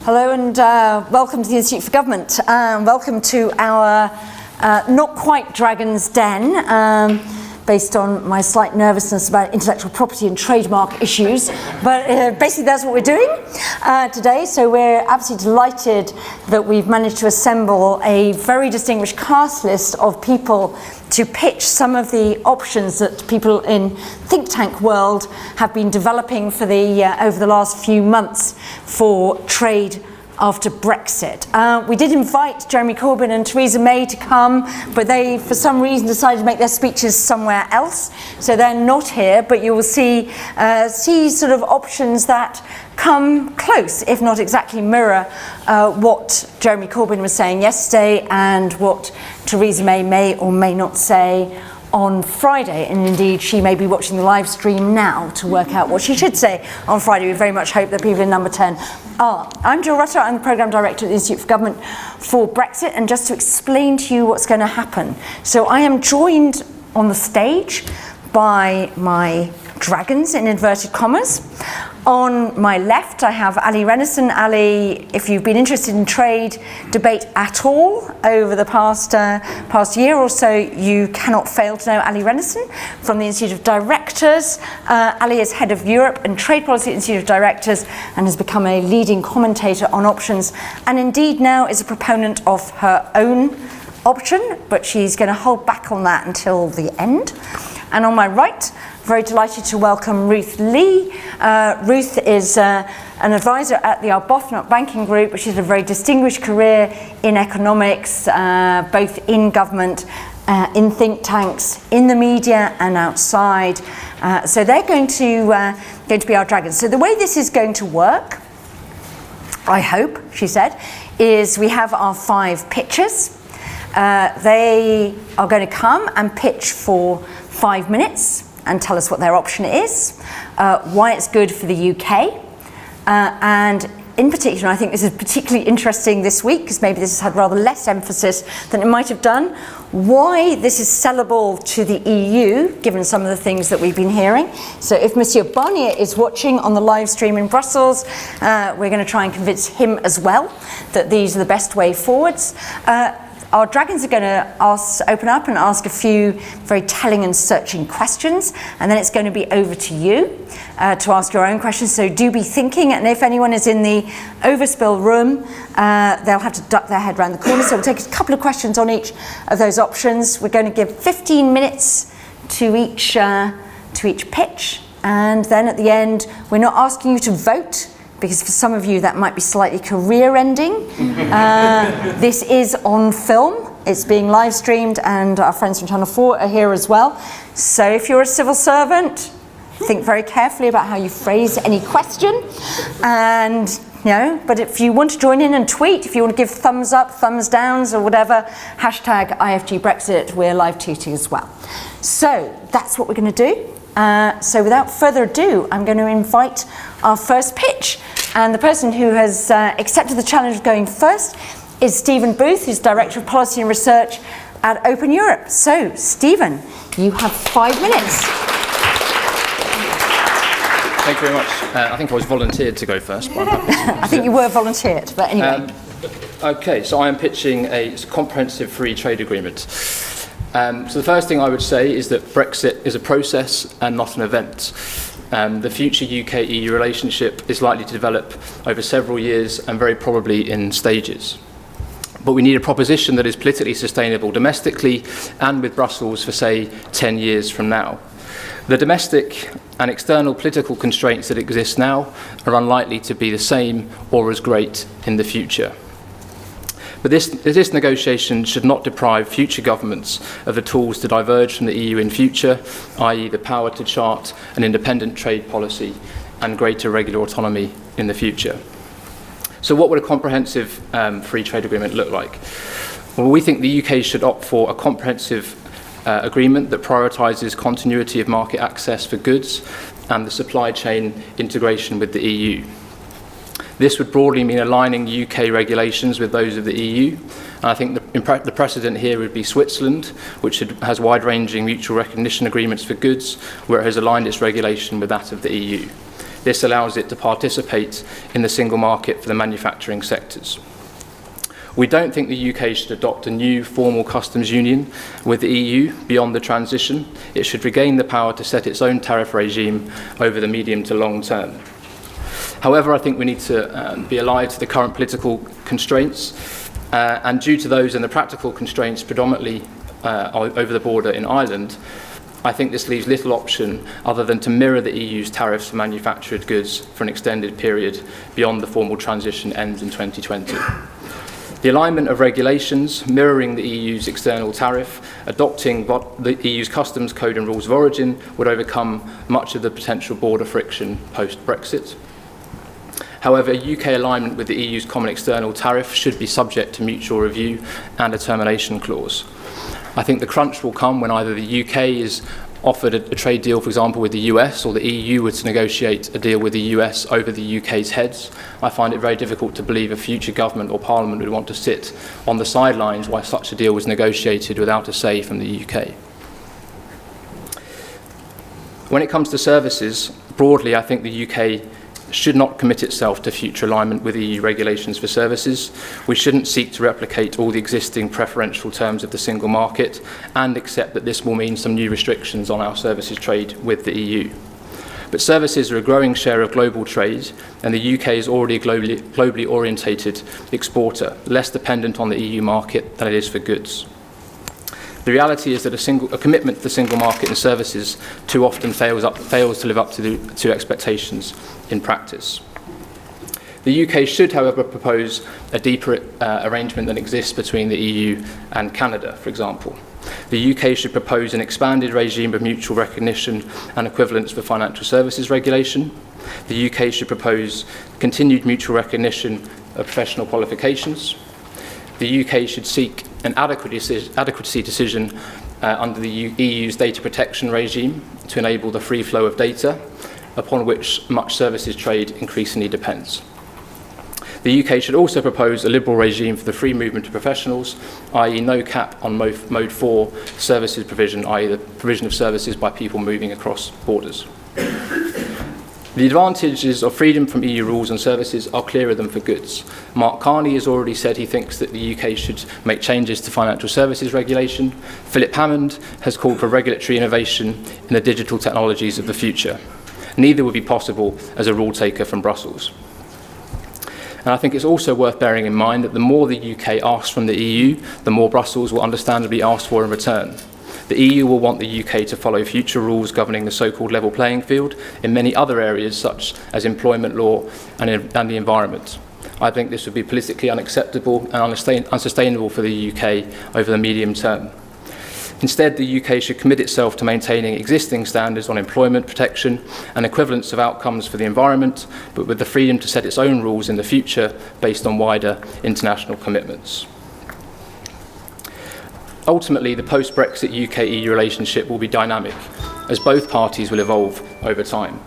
Hello and welcome to the Institute for Government. Welcome to our not quite Dragon's Den, based on my slight nervousness about intellectual property and trademark issues. But basically that's what we're doing today. So we're absolutely delighted that we've managed to assemble a very distinguished cast list of people to pitch some of the options that people in think tank world have been developing for the over the last few months for trade after Brexit. We did invite Jeremy Corbyn and Theresa May to come, but they, for some reason, decided to make their speeches somewhere else. So they're not here, but you will see sort of options that come close, if not exactly mirror, what Jeremy Corbyn was saying yesterday and what Theresa may or may not say on Friday, and indeed she may be watching the live stream now to work out what she should say on Friday. We very much hope that people in number 10 are. I'm Jill Rutter, I'm the Programme Director at the Institute for Government for Brexit, and just to explain to you what's going to happen. So I am joined on the stage by my dragons, in inverted commas. On my left, I have Ali Renison. Ali, if you've been interested in trade debate at all over the past year or so, you cannot fail to know Ali Renison from the Institute of Directors. Ali is head of Europe and Trade Policy at the Institute of Directors and has become a leading commentator on options, and indeed now is a proponent of her own option, but she's going to hold back on that until the end. And on my right, very delighted to welcome Ruth Lee. Ruth is an advisor at the Arbuthnot Banking Group, which is a very distinguished career in economics, both in government, in think tanks, in the media and outside. So they're going to be our dragons. So the way this is going to work, I hope, she said, is we have our 5 pitchers. They are going to come and pitch for 5 minutes and tell us what their option is, why it's good for the UK, and in particular, I think this is particularly interesting this week, because maybe this has had rather less emphasis than it might have done, why this is sellable to the EU, given some of the things that we've been hearing. So if Monsieur Barnier is watching on the live stream in Brussels, we're going to try and convince him as well that these are the best way forwards. Our dragons are going to open up and ask a few very telling and searching questions, and then it's going to be over to you to ask your own questions. So do be thinking, and if anyone is in the overspill room, they'll have to duck their head around the corner. So we'll take a couple of questions on each of those options. We're going to give 15 minutes to each pitch, and then at the end, we're not asking you to vote, because for some of you that might be slightly career-ending. This is on film, it's being live streamed, and our friends from Channel 4 are here as well. So if you're a civil servant, think very carefully about how you phrase any question. And, but if you want to join in and tweet, if you want to give thumbs up, thumbs downs, or whatever, hashtag IFG Brexit, we're live tweeting as well. So that's what we're going to do. So without further ado, I'm going to invite our first pitch. And the person who has accepted the challenge of going first is Stephen Booth, who's Director of Policy and Research at Open Europe. So, Stephen, you have 5 minutes. Thank you very much. I think I was volunteered to go first. But I think you were volunteered, but anyway. Okay, so I am pitching a comprehensive free trade agreement. So the first thing I would say is that Brexit is a process and not an event. The future UK-EU relationship is likely to develop over several years and very probably in stages. But we need a proposition that is politically sustainable domestically and with Brussels for, say, 10 years from now. The domestic and external political constraints that exist now are unlikely to be the same or as great in the future. But this negotiation should not deprive future governments of the tools to diverge from the EU in future, i.e. the power to chart an independent trade policy and greater regular autonomy in the future. So what would a comprehensive free trade agreement look like? Well, we think the UK should opt for a comprehensive agreement that prioritises continuity of market access for goods and the supply chain integration with the EU. This would broadly mean aligning UK regulations with those of the EU. And I think the precedent here would be Switzerland, which has wide-ranging mutual recognition agreements for goods, where it has aligned its regulation with that of the EU. This allows it to participate in the single market for the manufacturing sectors. We don't think the UK should adopt a new formal customs union with the EU beyond the transition. It should regain the power to set its own tariff regime over the medium to long term. However, I think we need to be alive to the current political constraints, and due to those and the practical constraints predominantly over the border in Ireland, I think this leaves little option other than to mirror the EU's tariffs for manufactured goods for an extended period beyond the formal transition ends in 2020. The alignment of regulations mirroring the EU's external tariff, adopting what the EU's customs code and rules of origin would overcome much of the potential border friction post-Brexit. However, UK alignment with the EU's common external tariff should be subject to mutual review and a termination clause. I think the crunch will come when either the UK is offered a trade deal, for example, with the US, or the EU were to negotiate a deal with the US over the UK's heads. I find it very difficult to believe a future government or parliament would want to sit on the sidelines while such a deal was negotiated without a say from the UK. When it comes to services, broadly, I think the UK should not commit itself to future alignment with EU regulations for services. We shouldn't seek to replicate all the existing preferential terms of the single market and accept that this will mean some new restrictions on our services trade with the EU. But services are a growing share of global trade, and the UK is already a globally orientated exporter, less dependent on the EU market than it is for goods. The reality is that a commitment to the single market in services too often fails to live up to expectations in practice. The UK should, however, propose a deeper arrangement than exists between the EU and Canada, for example. The UK should propose an expanded regime of mutual recognition and equivalence for financial services regulation. The UK should propose continued mutual recognition of professional qualifications. The UK should seek an adequacy decision under the EU's data protection regime to enable the free flow of data, upon which much services trade increasingly depends. The UK should also propose a liberal regime for the free movement of professionals, i.e. no cap on Mode 4 services provision, i.e. the provision of services by people moving across borders. The advantages of freedom from EU rules on services are clearer than for goods. Mark Carney has already said he thinks that the UK should make changes to financial services regulation. Philip Hammond has called for regulatory innovation in the digital technologies of the future. Neither would be possible as a rule taker from Brussels. And I think it's also worth bearing in mind that the more the UK asks from the EU, the more Brussels will understandably ask for in return. The EU will want the UK to follow future rules governing the so-called level playing field in many other areas such as employment law and the environment. I think this would be politically unacceptable and unsustainable for the UK over the medium term. Instead, the UK should commit itself to maintaining existing standards on employment protection and equivalence of outcomes for the environment, but with the freedom to set its own rules in the future based on wider international commitments. Ultimately, the post-Brexit UK-EU relationship will be dynamic, as both parties will evolve over time.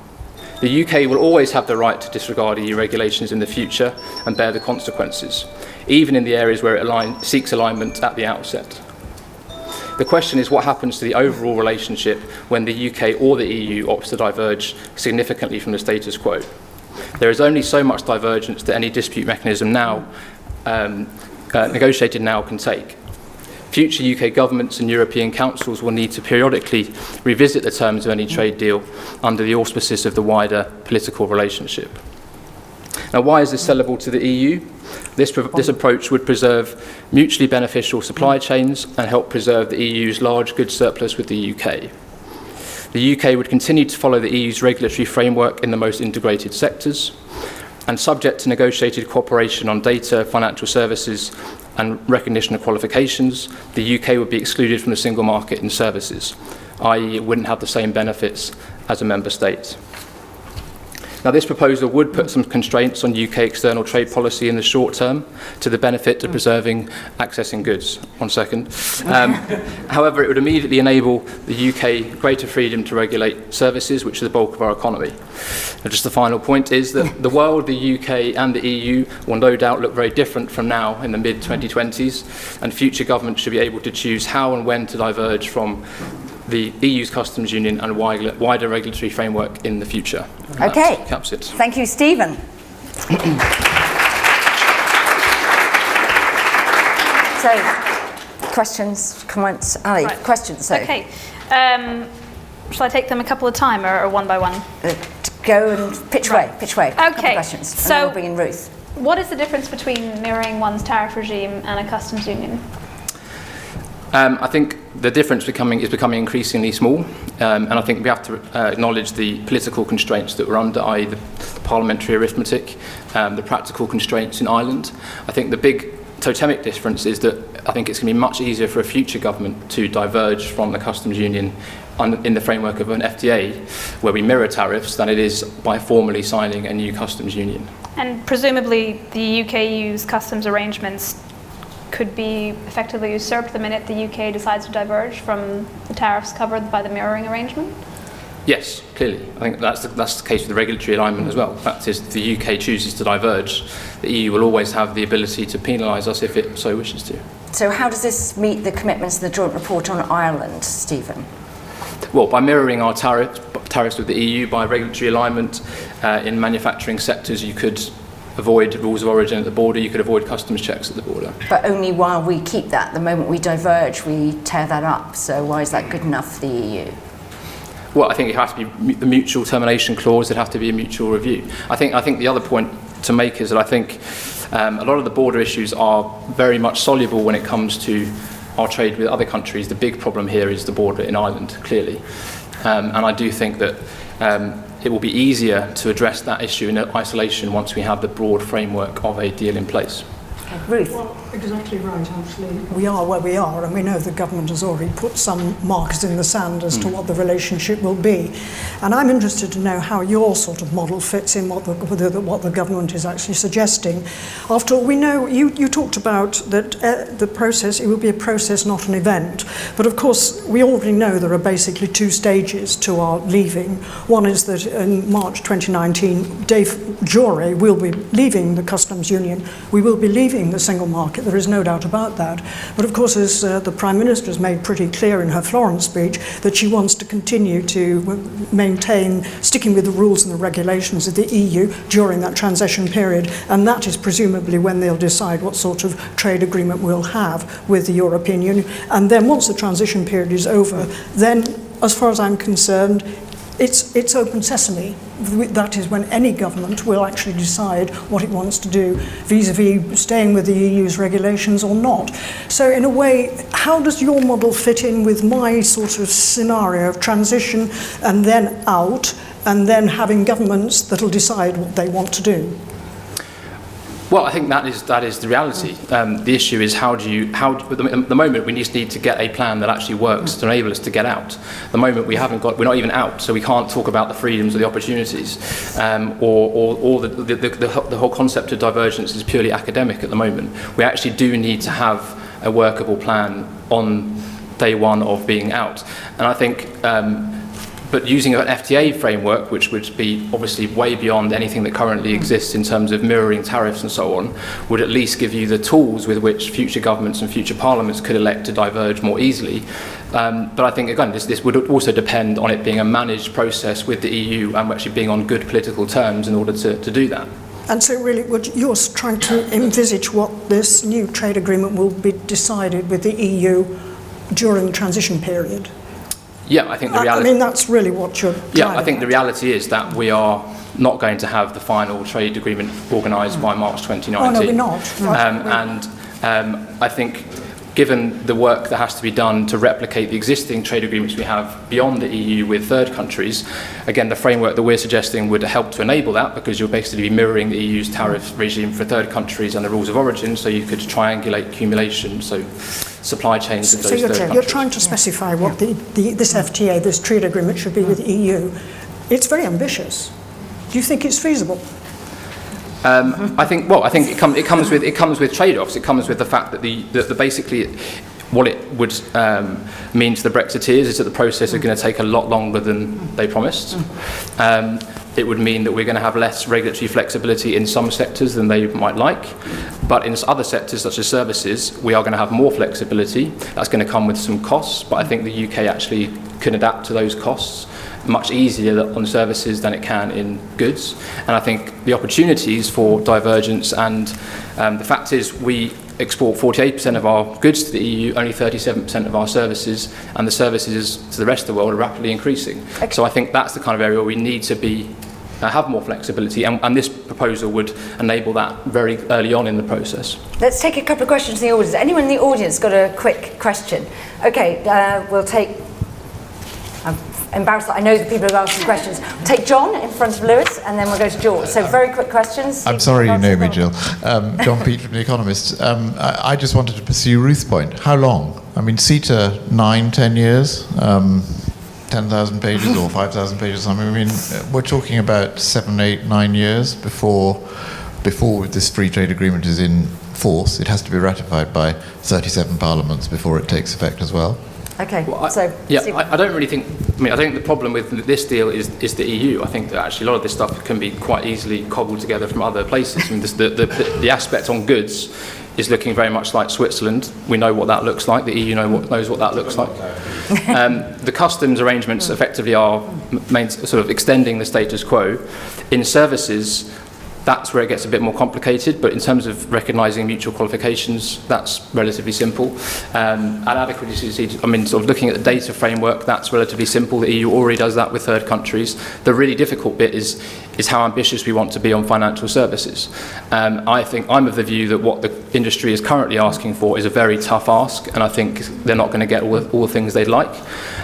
The UK will always have the right to disregard EU regulations in the future and bear the consequences, even in the areas where it seeks alignment at the outset. The question is what happens to the overall relationship when the UK or the EU opts to diverge significantly from the status quo. There is only so much divergence that any dispute mechanism now, negotiated now, can take. Future UK governments and European councils will need to periodically revisit the terms of any trade deal under the auspices of the wider political relationship. Now, why is this sellable to the EU? This approach would preserve mutually beneficial supply chains and help preserve the EU's large goods surplus with the UK. The UK would continue to follow the EU's regulatory framework in the most integrated sectors, and subject to negotiated cooperation on data, financial services and recognition of qualifications, the UK would be excluded from the single market in services, i.e. it wouldn't have the same benefits as a member state. Now, this proposal would put some constraints on UK external trade policy in the short term to the benefit of preserving accessing goods. One second. However, it would immediately enable the UK greater freedom to regulate services, which is the bulk of our economy. And just the final point is that the world, the UK and the EU will no doubt look very different from now in the mid-2020s, and future governments should be able to choose how and when to diverge from the EU's customs union and wider regulatory framework in the future. And okay. that caps it. Thank you, Stephen. So, questions, comments? Ali, Right. questions? So, Okay. Shall I take them a couple at a time or one by one? go and pitch away. Couple Okay. questions. And So- then we'll bring in Ruth. What is the difference between mirroring one's tariff regime and a customs union? I think the difference is becoming increasingly small, and I think we have to acknowledge the political constraints that we're under, i.e. the parliamentary arithmetic, the practical constraints in Ireland. I think the big totemic difference is that I think it's going to be much easier for a future government to diverge from the customs union in the framework of an FTA, where we mirror tariffs, than it is by formally signing a new customs union. And presumably the UK-EU's customs arrangements could be effectively usurped the minute the UK decides to diverge from the tariffs covered by the mirroring arrangement? Yes, clearly. I think that's the case with the regulatory alignment as well. That is, if the UK chooses to diverge, the EU will always have the ability to penalise us if it so wishes to. So how does this meet the commitments in the joint report on Ireland, Stephen? Well, by mirroring our tariffs with the EU, by regulatory alignment in manufacturing sectors, you could avoid rules of origin at the border, you could avoid customs checks at the border. But only while we keep that. The moment we diverge, we tear that up. So why is that good enough for the EU? Well, I think it has to be the mutual termination clause. It has to be a mutual review. I think the other point to make is that I think a lot of the border issues are very much soluble when it comes to our trade with other countries. The big problem here is the border in Ireland, clearly. And I do think that it will be easier to address that issue in isolation once we have the broad framework of a deal in place. Okay. Ruth? Well, exactly right, actually. We are where we are, and we know the government has already put some markers in the sand as to what the relationship will be. And I'm interested to know how your sort of model fits in what the government is actually suggesting. After all, we know, you talked about that the process, it will be a process, not an event. But of course, we already know there are basically two stages to our leaving. One is that in March 2019, Dave Jory will be leaving the customs union. We will be leaving the single market, there is no doubt about that. But of course, as the Prime Minister has made pretty clear in her Florence speech, that she wants to continue to maintain, sticking with the rules and the regulations of the EU during that transition period, and that is presumably when they'll decide what sort of trade agreement we'll have with the European Union. And then once the transition period is over, then, as far as I'm concerned, it's open sesame. That is when any government will actually decide what it wants to do vis-à-vis staying with the EU's regulations or not. So in a way, how does your model fit in with my sort of scenario of transition and then out, and then having governments that will decide what they want to do? Well, I think that is the reality. The issue is at the moment we just need to get a plan that actually works to enable us to get out. At the moment we're not even out, so we can't talk about the freedoms or the opportunities, or the whole concept of divergence is purely academic at the moment. We actually do need to have a workable plan on day one of being out. And I think but using an FTA framework, which would be obviously way beyond anything that currently exists in terms of mirroring tariffs and so on, would at least give you the tools with which future governments and future parliaments could elect to diverge more easily. But I think, again, this would also depend on it being a managed process with the EU and actually being on good political terms in order to do that. And so really, you're trying to envisage what this new trade agreement will be decided with the EU during the transition period? Yeah, I think the reality... I mean, that's really what you're driving Yeah, I think the reality is that we are not going to have the final trade agreement organised by March 2019. Oh, no, we're not. I think given the work that has to be done to replicate the existing trade agreements we have beyond the EU with third countries, again, the framework that we're suggesting would help to enable that, because you'll basically be mirroring the EU's tariff regime for third countries and the rules of origin, so you could triangulate accumulation, so supply chains of those third countries. You're trying to specify what this FTA, this trade agreement, should be with the EU. It's very ambitious. Do you think it's feasible? I think it comes with trade-offs. It comes with the fact that basically what it would mean to the Brexiteers is that the process is going to take a lot longer than they promised. It would mean that we're going to have less regulatory flexibility in some sectors than they might like. But in other sectors, such as services, we are going to have more flexibility. That's going to come with some costs, but I think the UK actually can adapt to those costs much easier on services than it can in goods. And I think the opportunities for divergence, and the fact is we export 48% of our goods to the EU, only 37% of our services, and the services to the rest of the world are rapidly increasing. Okay. So I think that's the kind of area where we need to be have more flexibility, and this proposal would enable that very early on in the process. Let's take a couple of questions in the audience. Anyone in the audience got a quick question? Okay, we'll take... I'm embarrassed that I know the people who have asked the questions. We'll take John in front of Lewis, and then we'll go to George. So very quick questions. I'm sorry you know me, Jill. John Peet from The Economist. I just wanted to pursue Ruth's point. How long? I mean, CETA, 9-10 years, 10,000 pages or 5,000 pages or something. I mean, we're talking about 7, 8, 9 years before this free trade agreement is in force. It has to be ratified by 37 parliaments before it takes effect as well. Okay, well, I don't really think. I think the problem with this deal is the EU. I think that actually a lot of this stuff can be quite easily cobbled together from other places. I mean, the aspect on goods is looking very much like Switzerland. We know what that looks like. The EU knows what that looks like. The customs arrangements effectively are sort of extending the status quo. In services, that's where it gets a bit more complicated, but in terms of recognising mutual qualifications, that's relatively simple. And adequacy, I mean, sort of looking at the data framework, that's relatively simple. The EU already does that with third countries. The really difficult bit is how ambitious we want to be on financial services. I think I'm of the view that what the industry is currently asking for is a very tough ask, and I think they're not going to get all the things they'd like.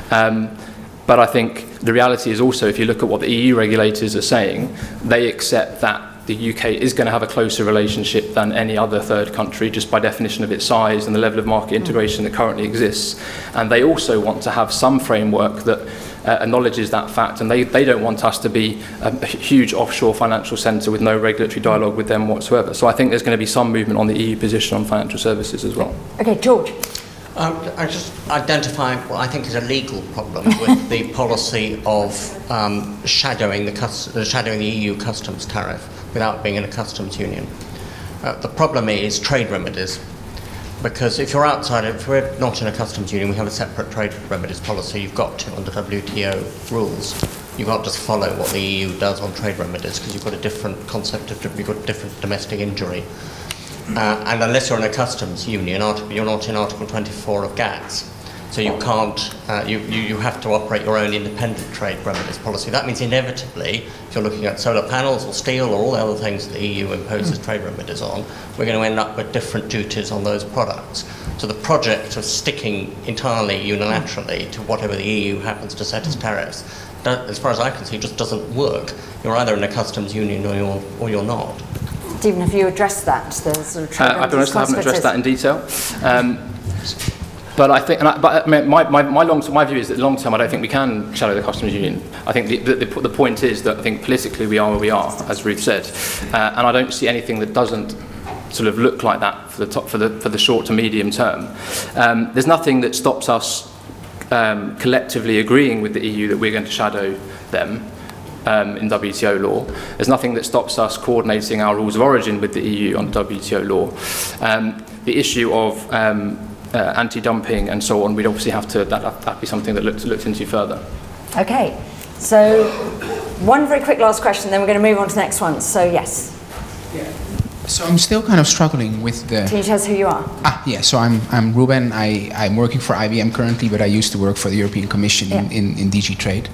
But I think the reality is also, if you look at what the EU regulators are saying, they accept that the UK is going to have a closer relationship than any other third country, just by definition of its size and the level of market integration that currently exists. And they also want to have some framework that acknowledges that fact, and they don't want us to be a huge offshore financial centre with no regulatory dialogue with them whatsoever. So I think there's going to be some movement on the EU position on financial services as well. Okay, George. I just identify what I think is a legal problem with the policy of shadowing the EU customs tariff without being in a customs union. The problem is trade remedies, because if you're outside, if we're not in a customs union, we have a separate trade remedies policy. You've got to, under WTO rules, you can't just follow what the EU does on trade remedies, because you've got a different concept of, you've got different domestic injury. And unless you're in a customs union, you're not in Article 24 of GATS. So you can't, you have to operate your own independent trade remedies policy. That means inevitably, if you're looking at solar panels or steel or all the other things the EU imposes trade remedies on, we're going to end up with different duties on those products. So the project of sticking entirely unilaterally to whatever the EU happens to set as tariffs, as far as I can see, just doesn't work. You're either in a customs union or you're not. Stephen, have you addressed that? The sort of trade I haven't addressed that in detail. But I think, my view is that long term, I don't think we can shadow the customs union. I think the point is that I think politically we are where we are, as Ruth said, and I don't see anything that doesn't sort of look like that for the short to medium term. There's nothing that stops us collectively agreeing with the EU that we're going to shadow them. In WTO law. There's nothing that stops us coordinating our rules of origin with the EU on WTO law. The issue of anti-dumping and so on, we'd obviously have to, that'd be something that looked into further. Okay, so one very quick last question, then we're going to move on to the next one. So yes. Yeah. So I'm still kind of struggling with the... Can you tell us who you are? Yeah, so I'm Ruben. I'm working for IBM currently, but I used to work for the European Commission in DG Trade.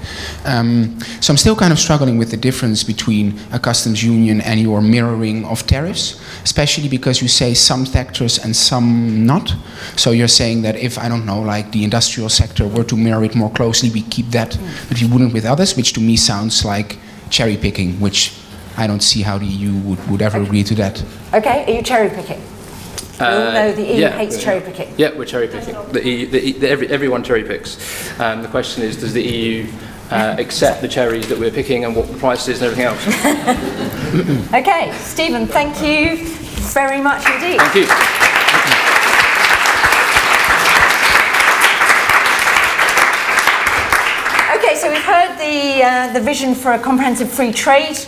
So I'm still kind of struggling with the difference between a customs union and your mirroring of tariffs, especially because you say some sectors and some not. So you're saying that if, I don't know, like the industrial sector were to mirror it more closely, we keep that, but we wouldn't with others, which to me sounds like cherry picking, which I don't see how the EU would ever agree to that. Okay, are you cherry picking? We all know the EU hates cherry picking. Yeah, we're cherry picking. Everyone cherry picks. The question is, does the EU accept the cherries that we're picking and what the price is and everything else? Okay, Stephen, thank you very much indeed. Thank you. Okay, so we've heard the vision for a comprehensive free trade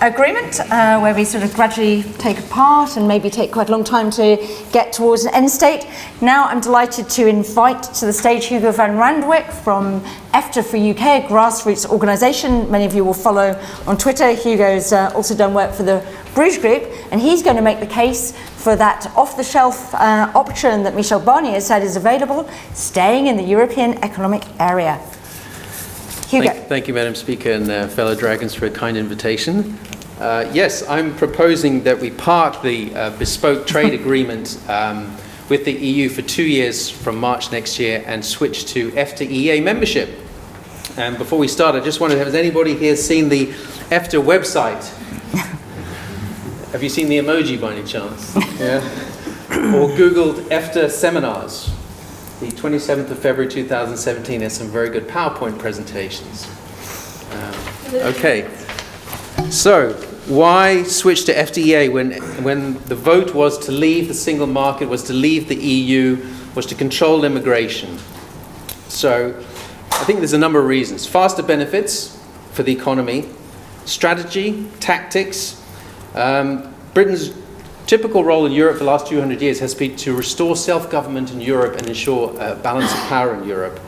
agreement, where we sort of gradually take apart and maybe take quite a long time to get towards an end state. Now I'm delighted to invite to the stage Hugo van Randwyk from EFTA for UK, a grassroots organisation many of you will follow on Twitter. Hugo's also done work for the Bruges Group, and he's going to make the case for that off-the-shelf option that Michel Barnier said is available, staying in the European Economic Area. Hugo. Thank you, Madam Speaker, and fellow Dragons, for a kind invitation. Yes, I'm proposing that we park the bespoke trade agreement with the EU for 2 years from March next year and switch to EFTA EEA membership. And before we start, I just wondered, has anybody here seen the EFTA website? Have you seen the emoji by any chance? Yeah. Or Googled EFTA seminars? The 27th of February 2017 has some very good PowerPoint presentations. Okay. So, why switch to FTA when the vote was to leave the single market, was to leave the EU, was to control immigration? So, I think there's a number of reasons. Faster benefits for the economy, strategy, tactics. Britain's typical role in Europe for the last 200 years has been to restore self-government in Europe and ensure a balance of power in Europe.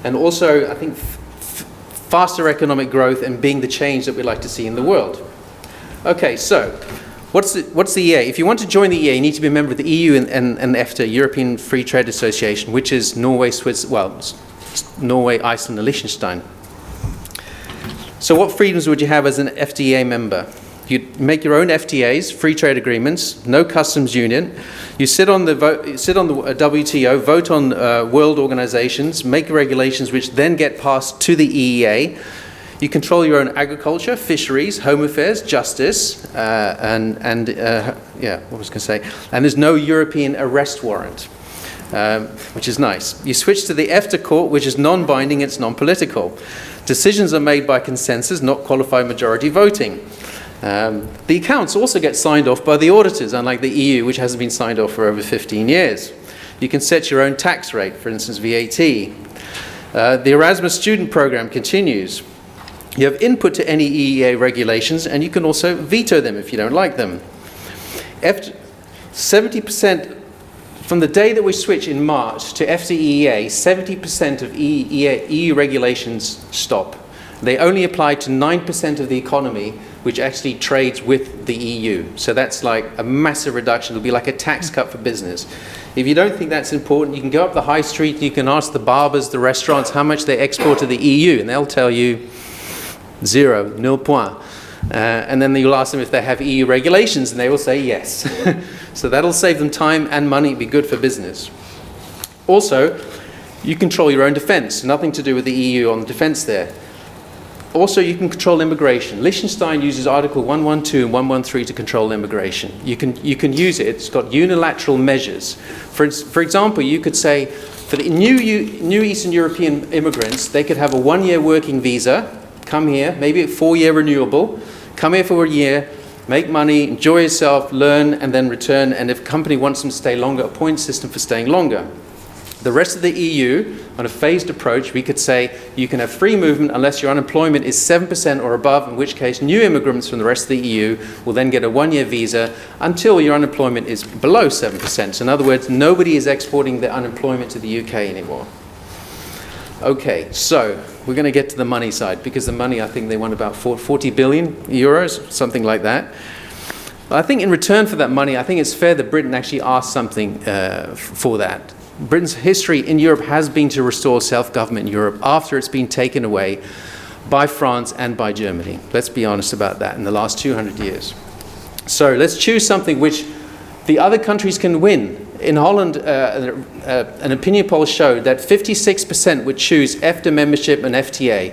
And also, I think, faster economic growth and being the change that we'd like to see in the world. Okay, so what's the EEA? If you want to join the EEA, you need to be a member of the EU and EFTA, European Free Trade Association, which is Norway, Norway, Iceland, and Liechtenstein. So what freedoms would you have as an FTA member? You make your own FTAs, free trade agreements, no customs union. You sit on the WTO, vote on world organizations, make regulations which then get passed to the EEA. You control your own agriculture, fisheries, home affairs, justice, and there's no European arrest warrant, which is nice. You switch to the EFTA court, which is non-binding, it's non-political. Decisions are made by consensus, not qualified majority voting. The accounts also get signed off by the auditors, unlike the EU, which hasn't been signed off for over 15 years. You can set your own tax rate, for instance, VAT. The Erasmus student program continues. You have input to any EEA regulations, and you can also veto them if you don't like them. 70%, from the day that we switch in March to FTA-EEA, 70% of EU regulations stop. They only apply to 9% of the economy, which actually trades with the EU. So that's like a massive reduction. It'll be like a tax cut for business. If you don't think that's important, you can go up the high street, you can ask the barbers, the restaurants, how much they export to the EU, and they'll tell you zero, nil point. And then you'll ask them if they have EU regulations, and they will say yes. So that'll save them time and money, be good for business. Also, you control your own defense, nothing to do with the EU on the defense there. Also, you can control immigration. Liechtenstein uses Article 112 and 113 to control immigration. You can use it. It's got unilateral measures. For example, you could say for the new Eastern European immigrants, they could have a 1-year working visa, come here, maybe a 4-year renewable, come here for a year, make money, enjoy yourself, learn, and then return. And if a company wants them to stay longer, a point system for staying longer. The rest of the EU, on a phased approach, we could say you can have free movement unless your unemployment is 7% or above, in which case new immigrants from the rest of the EU will then get a 1-year visa until your unemployment is below 7%. So in other words, nobody is exporting their unemployment to the UK anymore. Okay, so we're going to get to the money side, because the money, I think they want about 40 billion euros, something like that. I think in return for that money, I think it's fair that Britain actually asked something for that. Britain's history in Europe has been to restore self-government in Europe after it's been taken away by France and by Germany. Let's be honest about that in the last 200 years. So let's choose something which the other countries can win. In Holland, an opinion poll showed that 56% would choose EFTA membership and FTA.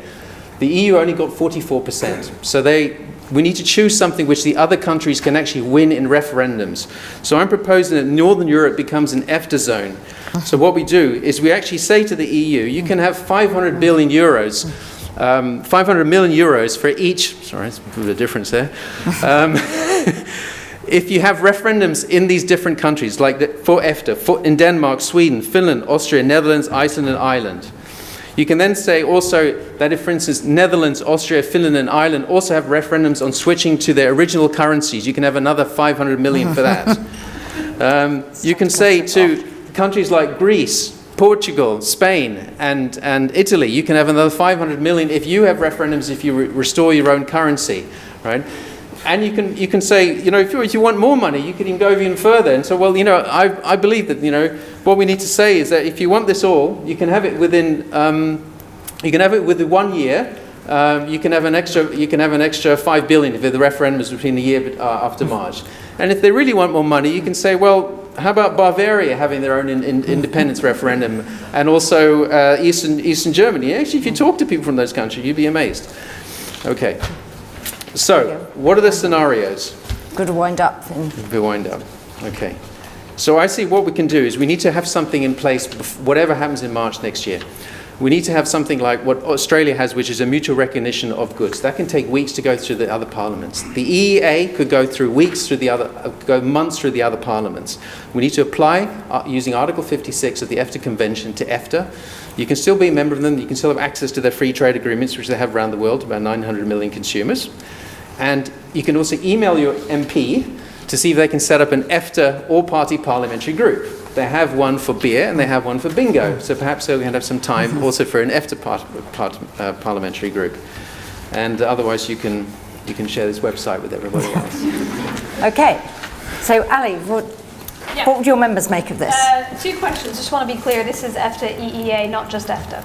The EU only got 44%. So we need to choose something which the other countries can actually win in referendums. So I'm proposing that Northern Europe becomes an EFTA zone. So what we do is we actually say to the EU, you can have 500 million euros for each, sorry, it's a bit of a difference there. If you have referendums in these different countries, like for EFTA, in Denmark, Sweden, Finland, Austria, Netherlands, Iceland, and Ireland, You can then say also that if, for instance, Netherlands, Austria, Finland and Ireland also have referendums on switching to their original currencies, you can have another 500 million for that. You can say to countries like Greece, Portugal, Spain and Italy, you can have another 500 million if you have referendums, if you restore your own currency, right? And you can say, if you want more money, you can even go even further. And so, well, I believe that, what we need to say is that if you want this all, you can have it within 1 year. You can have an extra 5 billion if the referendum is between the year after March. And if they really want more money, you can say, well, how about Bavaria having their own independence referendum, and also Eastern Germany? Actually, if you talk to people from those countries, you'd be amazed. Okay. So, what are the scenarios? Good wind up. We wind up. Okay. So I see what we can do is we need to have something in place, whatever happens in March next year. We need to have something like what Australia has, which is a mutual recognition of goods. That can take weeks to go through the other parliaments. The EEA could go through weeks through go months through the other parliaments. We need to apply using Article 56 of the EFTA Convention to EFTA. You can still be a member of them. You can still have access to their free trade agreements, which they have around the world, about 900 million consumers. And you can also email your MP to see if they can set up an EFTA all-party parliamentary group. They have one for beer and they have one for bingo. So perhaps they'll have some time also for an EFTA parliamentary group. And otherwise you can share this website with everybody else. Okay. So Ali, what would your members make of this? 2 questions. Just want to be clear. This is EFTA EEA, not just EFTA.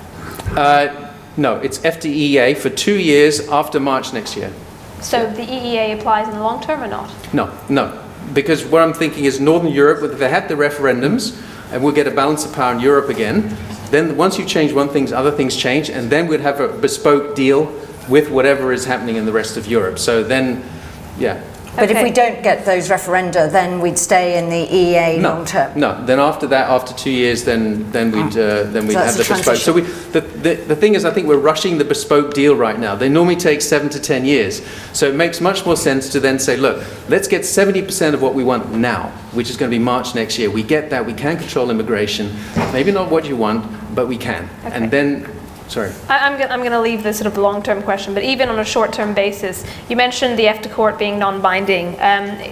No, it's EFTA EEA for 2 years after March next year. So the EEA applies in the long term or not? No. Because what I'm thinking is Northern Europe, if they had the referendums, and we'll get a balance of power in Europe again, then once you change one thing, other things change, and then we'd have a bespoke deal with whatever is happening in the rest of Europe. So then, yeah. But if we don't get those referenda, then we'd stay in the EEA long term. No. Then after that, after 2 years, then we'd have the bespoke. So the thing is, I think we're rushing the bespoke deal right now. They normally take 7 to 10 years. So it makes much more sense to then say, look, let's get 70% of what we want now, which is going to be March next year. We get that. We can control immigration. Maybe not what you want, but we can. Okay. And then. Sorry. I'm going to leave this sort of long-term question, but even on a short-term basis, you mentioned the EFTA court being non-binding.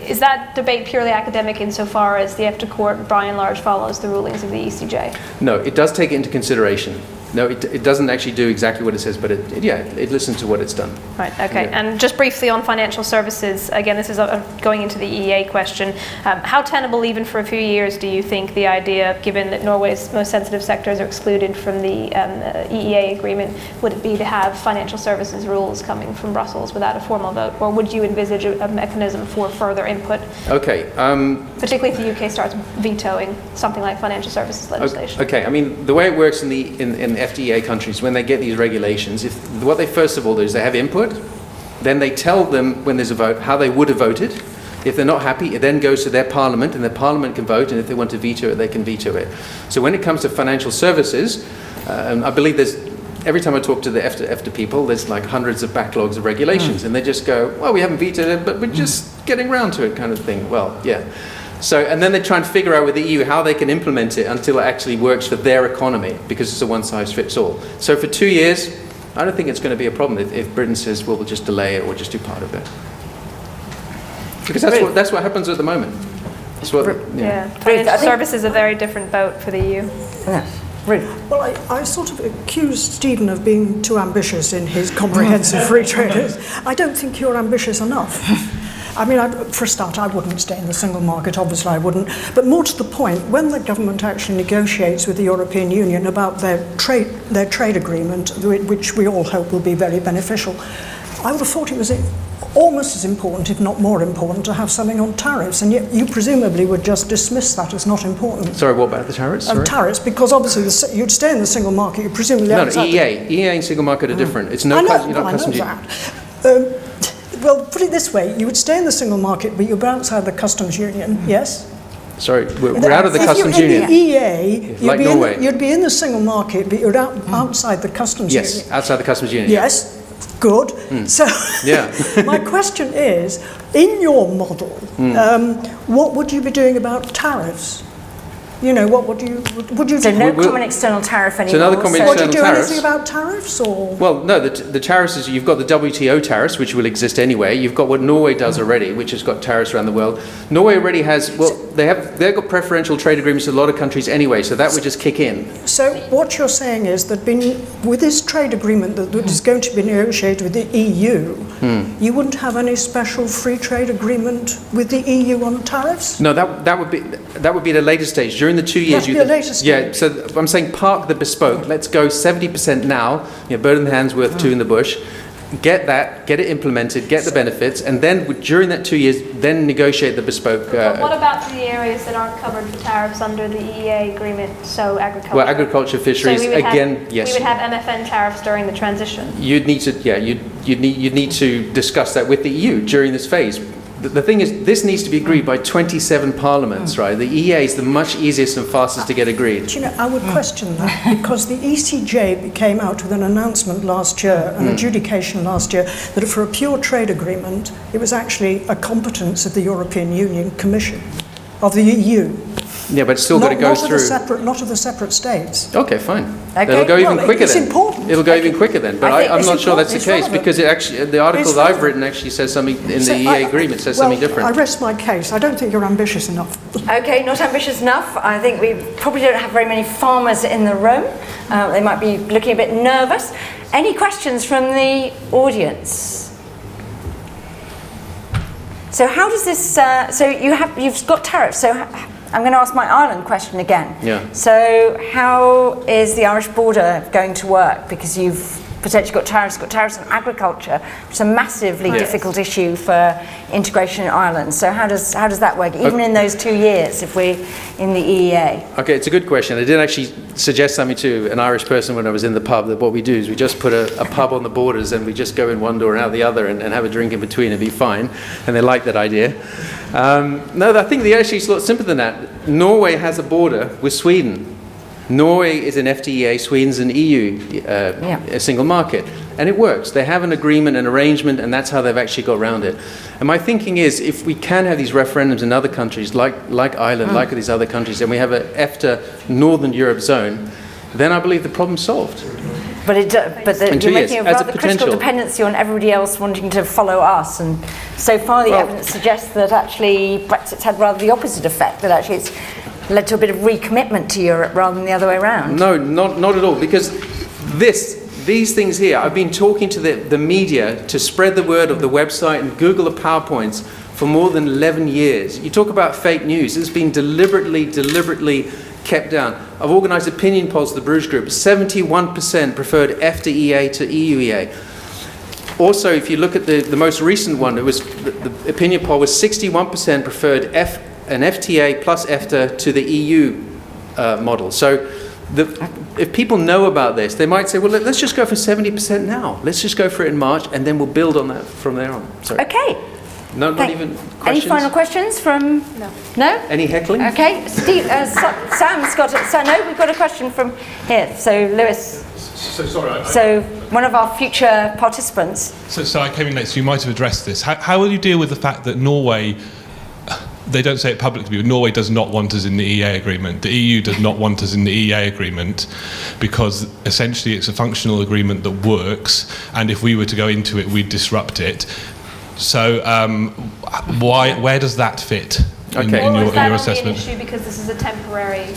Is that debate purely academic insofar as the EFTA court, by and large, follows the rulings of the ECJ? No, it does take it into consideration. No, it doesn't actually do exactly what it says, but it listens to what it's done. Right, okay. Yeah. And just briefly on financial services, again, this is going into the EEA question. How tenable, even for a few years, do you think the idea, given that Norway's most sensitive sectors are excluded from the EEA agreement, would it be to have financial services rules coming from Brussels without a formal vote? Or would you envisage a mechanism for further input? Okay. Particularly if the UK starts vetoing something like financial services legislation. Okay, I mean, the way it works in the FTA countries, when they get these regulations, what they first of all do is they have input, then they tell them when there's a vote how they would have voted. If they're not happy, it then goes to their parliament, and their parliament can vote, and if they want to veto it, they can veto it. So when it comes to financial services, I believe every time I talk to the EFTA people, there's like hundreds of backlogs of regulations, and they just go, well, we haven't vetoed it, but we're just getting around to it kind of thing. Well, yeah. So, and then they try and figure out with the EU how they can implement it until it actually works for their economy, because it's a one-size-fits-all. So for 2 years, I don't think it's going to be a problem if Britain says, well, we'll just delay it or just do part of it. Because that's what happens at the moment. That's what, Financial services is a very different boat for the EU. Yeah. Ruth. Well, I sort of accused Stephen of being too ambitious in his comprehensive free trade. I don't think you're ambitious enough. I mean, for a start, I wouldn't stay in the single market, obviously I wouldn't. But more to the point, when the government actually negotiates with the European Union about their trade agreement, which we all hope will be very beneficial, I would have thought it was almost as important, if not more important, to have something on tariffs, and yet you presumably would just dismiss that as not important. Sorry, what about the tariffs? Tariffs, because obviously you'd stay in the single market, you presumably... No, EEA and single market are different. It's no custom duty. Well, put it this way, you would stay in the single market, but you'd be outside the customs union, yes? Sorry, we're out of the customs union. If you're in the EEA, like Norway. You'd be in the single market, but you're outside the customs union. Yes, outside the customs union. Yes, good. So my question is, in your model, what would you be doing about tariffs? You know, what would you So do? no common external tariff anymore. another common Would you external do tariffs. anything about tariffs, or? Well, no, the tariffs is you've got the WTO tariffs, which will exist anyway. You've got what Norway does already, which has got tariffs around the world. Norway already has, well, they've got preferential trade agreements with a lot of countries anyway, so that would just kick in. So what you're saying is that with this trade agreement that is going to be negotiated with the EU, you wouldn't have any special free trade agreement with the EU on tariffs? No, that would be the later stage. During the 2 years, That'd be a later stage. Yeah, so I'm saying park the bespoke. Let's go 70% now. Bird in the hand's worth two in the bush. Get it implemented, get the benefits, and then during that 2 years, then negotiate the bespoke. But what about the areas that aren't covered for tariffs under the EEA agreement? So agriculture. Well, agriculture, fisheries, so yes. We would have MFN tariffs during the transition. You'd need to discuss that with the EU during this phase. The thing is, this needs to be agreed by 27 parliaments, right? The EEA is the much easiest and fastest to get agreed. Do you know, I would question that, because the ECJ came out with an announcement last year, an adjudication last year, that for a pure trade agreement, it was actually a competence of the European Union Commission, of the EU. Yeah, but it's still got to go through. Not of the separate states. Okay, fine. Okay. It'll go even quicker it's then. important. It'll go even quicker then. But I'm not sure that's the It's case, relevant. because it actually, the articles It's I've relevant. written actually says something in the So EEA agreement says something different. I rest my case. I don't think you're ambitious enough. Okay, not ambitious enough. I think we probably don't have very many farmers in the room. They might be looking a bit nervous. Any questions from the audience? So how does this? So you've got tariffs. So I'm going to ask my Ireland question again. Yeah. So how is the Irish border going to work? Because you've potentially got tariffs on agriculture, which is a massively difficult issue for integration in Ireland. So how does that work, even in those 2 years, if we're in the EEA? Okay, it's a good question. I did actually suggest something to an Irish person when I was in the pub, that what we do is we just put a pub on the borders and we just go in one door and out the other and have a drink in between and be fine. And they like that idea. No, I think the issue is a lot simpler than that. Norway has a border with Sweden. Norway is an FTA, Sweden's an EU, a single market. And it works. They have an agreement, an arrangement, and that's how they've actually got around it. And my thinking is, if we can have these referendums in other countries, like Ireland, like these other countries, and we have an EFTA Northern Europe zone, then I believe the problem's solved. But you're making a as a rather critical potential. dependency on everybody else wanting to follow us, and so far the evidence suggests that actually Brexit's had rather the opposite effect, that actually it's led to a bit of recommitment to Europe rather than the other way around. No, not at all, because these things here, I've been talking to the media to spread the word of the website and Google the PowerPoints for more than 11 years. You talk about fake news, it's been deliberately kept down. I've organised opinion polls to the Bruges Group. 71% preferred EFTA EA to EU EA. Also, if you look at the most recent one, it was the opinion poll was 61% preferred an FTA plus EFTA to the EU model. So if people know about this, they might say, well, let's just go for 70% now. Let's just go for it in March, and then we'll build on that from there on. Sorry. Okay. No, not even questions? Any final questions from... No? Any heckling? Okay. Steve, Sam's got it. So, no, we've got a question from here. So, Lewis. So, sorry. So, one of our future participants. So I came in late, so you might have addressed this. How will you deal with the fact that Norway... They don't say it publicly, but Norway does not want us in the EEA agreement. The EU does not want us in the EEA agreement because essentially it's a functional agreement that works, and if we were to go into it, we'd disrupt it. So where does that fit in your assessment? Is that only an issue because this is a temporary...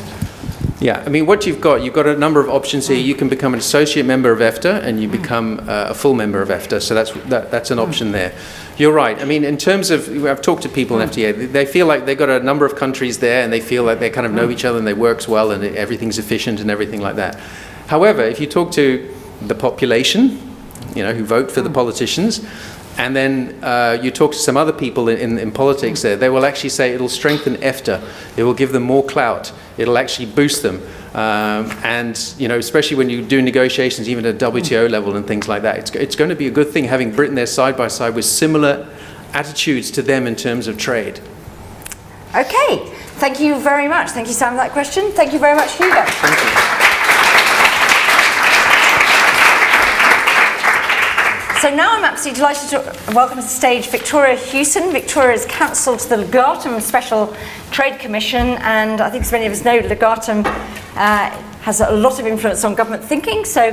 Yeah, I mean, what you've got a number of options here. You can become an associate member of EFTA, and you become a full member of EFTA, so that's an option there. You're right. I mean, in terms of, I've talked to people in FTA, they feel like they've got a number of countries there, and they feel like they kind of know each other, and they work well, and everything's efficient and everything like that. However, if you talk to the population, who vote for the politicians, and then you talk to some other people in politics there, they will actually say it'll strengthen EFTA, it will give them more clout, it'll actually boost them. And especially when you do negotiations even at WTO level and things like that, it's going to be a good thing having Britain there side by side with similar attitudes to them in terms of trade. Okay, thank you very much. Thank you, Sam, for that question. Thank you very much, Hugo. Thank you. So now I'm absolutely delighted to welcome to the stage Victoria Hewson. Victoria is counsel to the Legatum Special Trade Commission, and I think as many of us know, Legatum has a lot of influence on government thinking. So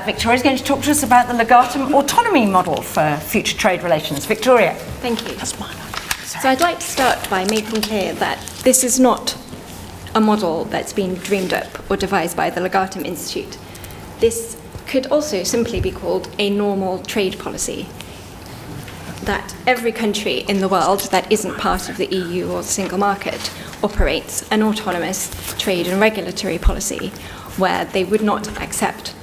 Victoria is going to talk to us about the Legatum Autonomy model for future trade relations. Victoria. Thank you. So I'd like to start by making clear that this is not a model that's been dreamed up or devised by the Legatum Institute. This could also simply be called a normal trade policy, that every country in the world that isn't part of the EU or the single market operates an autonomous trade and regulatory policy where they would not accept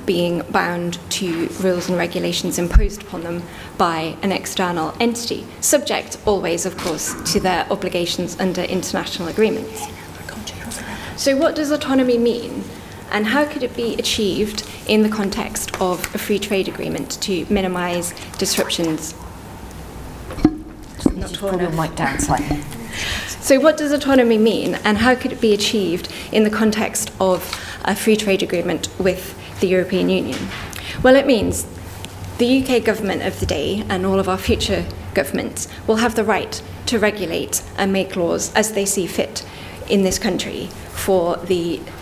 being bound to rules and regulations imposed upon them by an external entity, subject always, of course, to their obligations under international agreements. So what does autonomy mean, and how could it be achieved in the context of a free trade agreement to minimise disruptions? Not pull your mic down slightly. So what does autonomy mean, and how could it be achieved in the context of a free trade agreement with the European Union? Well, it means the UK government of the day and all of our future governments will have the right to regulate and make laws as they see fit in this country for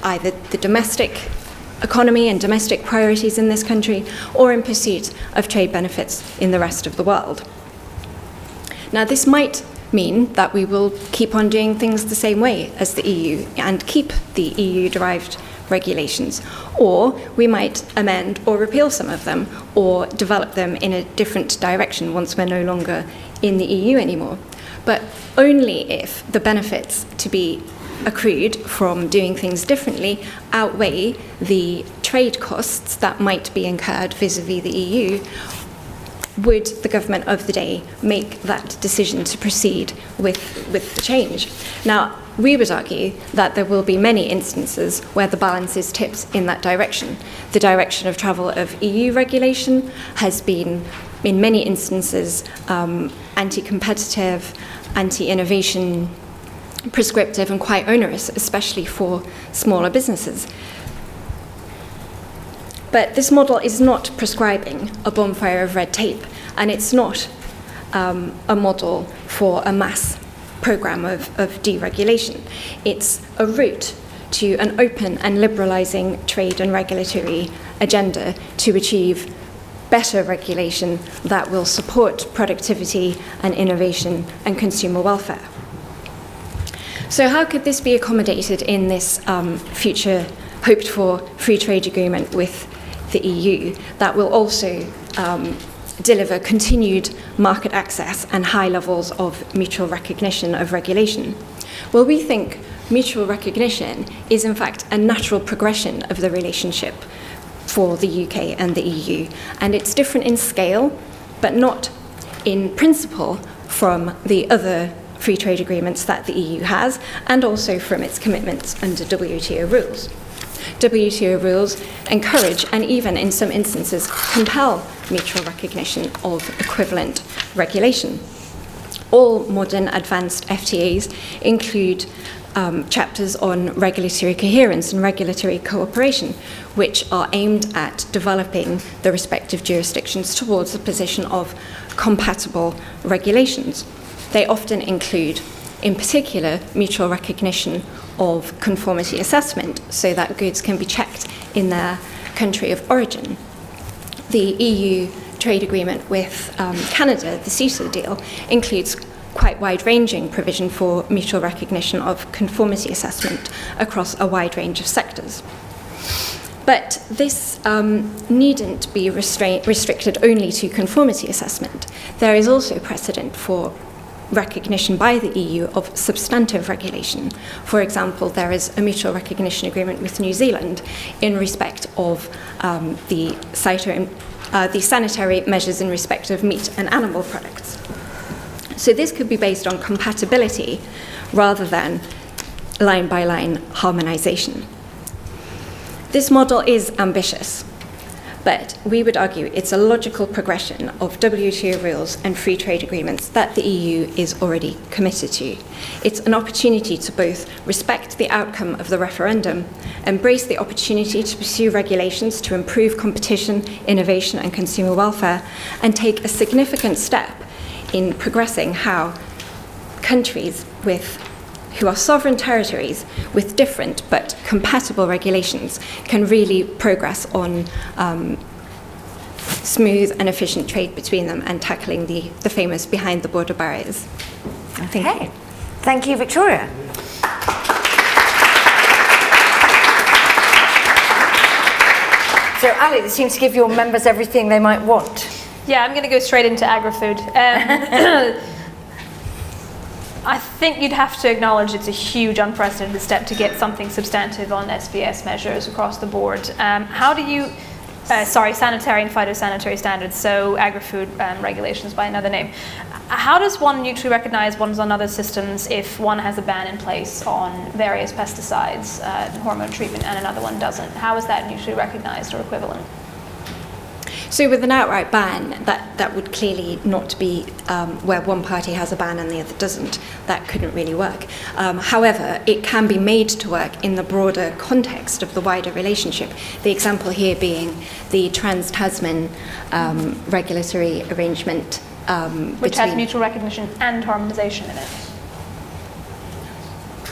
either the domestic economy and domestic priorities in this country, or in pursuit of trade benefits in the rest of the world. Now, this might mean that we will keep on doing things the same way as the EU and keep the EU-derived regulations, or we might amend or repeal some of them or develop them in a different direction once we're no longer in the EU anymore. But only if the benefits to be accrued from doing things differently outweigh the trade costs that might be incurred vis-à-vis the EU, would the government of the day make that decision to proceed with the change. Now, we would argue that there will be many instances where the balance is tipped in that direction. The direction of travel of EU regulation has been, in many instances, anti-competitive, anti-innovation, prescriptive and quite onerous, especially for smaller businesses. But this model is not prescribing a bonfire of red tape, and it's not a model for a mass programme of deregulation. It's a route to an open and liberalising trade and regulatory agenda to achieve better regulation that will support productivity and innovation and consumer welfare. So how could this be accommodated in this future hoped-for free trade agreement with the EU that will also deliver continued market access and high levels of mutual recognition of regulation? Well, we think mutual recognition is in fact a natural progression of the relationship for the UK and the EU, and it's different in scale, but not in principle from the other free trade agreements that the EU has, and also from its commitments under WTO rules. WTO rules encourage, and even in some instances compel, mutual recognition of equivalent regulation. All modern advanced FTAs include chapters on regulatory coherence and regulatory cooperation, which are aimed at developing the respective jurisdictions towards the position of compatible regulations. They often include, in particular, mutual recognition of conformity assessment so that goods can be checked in their country of origin. The EU trade agreement with Canada, the CETA deal, includes quite wide-ranging provision for mutual recognition of conformity assessment across a wide range of sectors. But this needn't be restricted only to conformity assessment. There is also precedent for recognition by the EU of substantive regulation. For example, there is a mutual recognition agreement with New Zealand in respect of the sanitary measures in respect of meat and animal products. So this could be based on compatibility rather than line-by-line harmonisation. This model is ambitious, But we would argue it's a logical progression of WTO rules and free trade agreements that the EU is already committed to. It's an opportunity to both respect the outcome of the referendum, embrace the opportunity to pursue regulations to improve competition, innovation and consumer welfare, and take a significant step in progressing how countries who are sovereign territories with different but compatible regulations can really progress on smooth and efficient trade between them and tackling the famous behind-the-border barriers. Thank you. Thank you, Victoria. So, Ali, this seems to give your members everything they might want. Yeah, I'm going to go straight into agri-food. I think you'd have to acknowledge it's a huge, unprecedented step to get something substantive on SBS measures across the board. How do you, sanitary and phytosanitary standards, so agri-food regulations by another name. How does one mutually recognize one's on other systems if one has a ban in place on various pesticides, hormone treatment, and another one doesn't? How is that mutually recognized or equivalent? So with an outright ban, that would clearly not be where one party has a ban and the other doesn't. That couldn't really work. However, it can be made to work in the broader context of the wider relationship. The example here being the Trans-Tasman regulatory arrangement. Which has mutual recognition and harmonisation in it.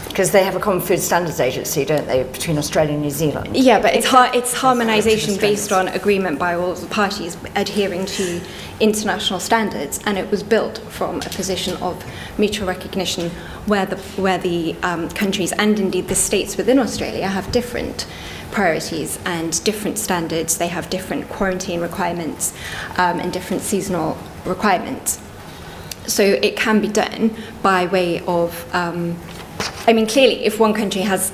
Because they have a common food standards agency, don't they, between Australia and New Zealand? Yeah, but it's harmonisation based on agreement by all of the parties adhering to international standards, and it was built from a position of mutual recognition where the countries and indeed the states within Australia have different priorities and different standards. They have different quarantine requirements and different seasonal requirements. So it can be done by way of clearly, if one country has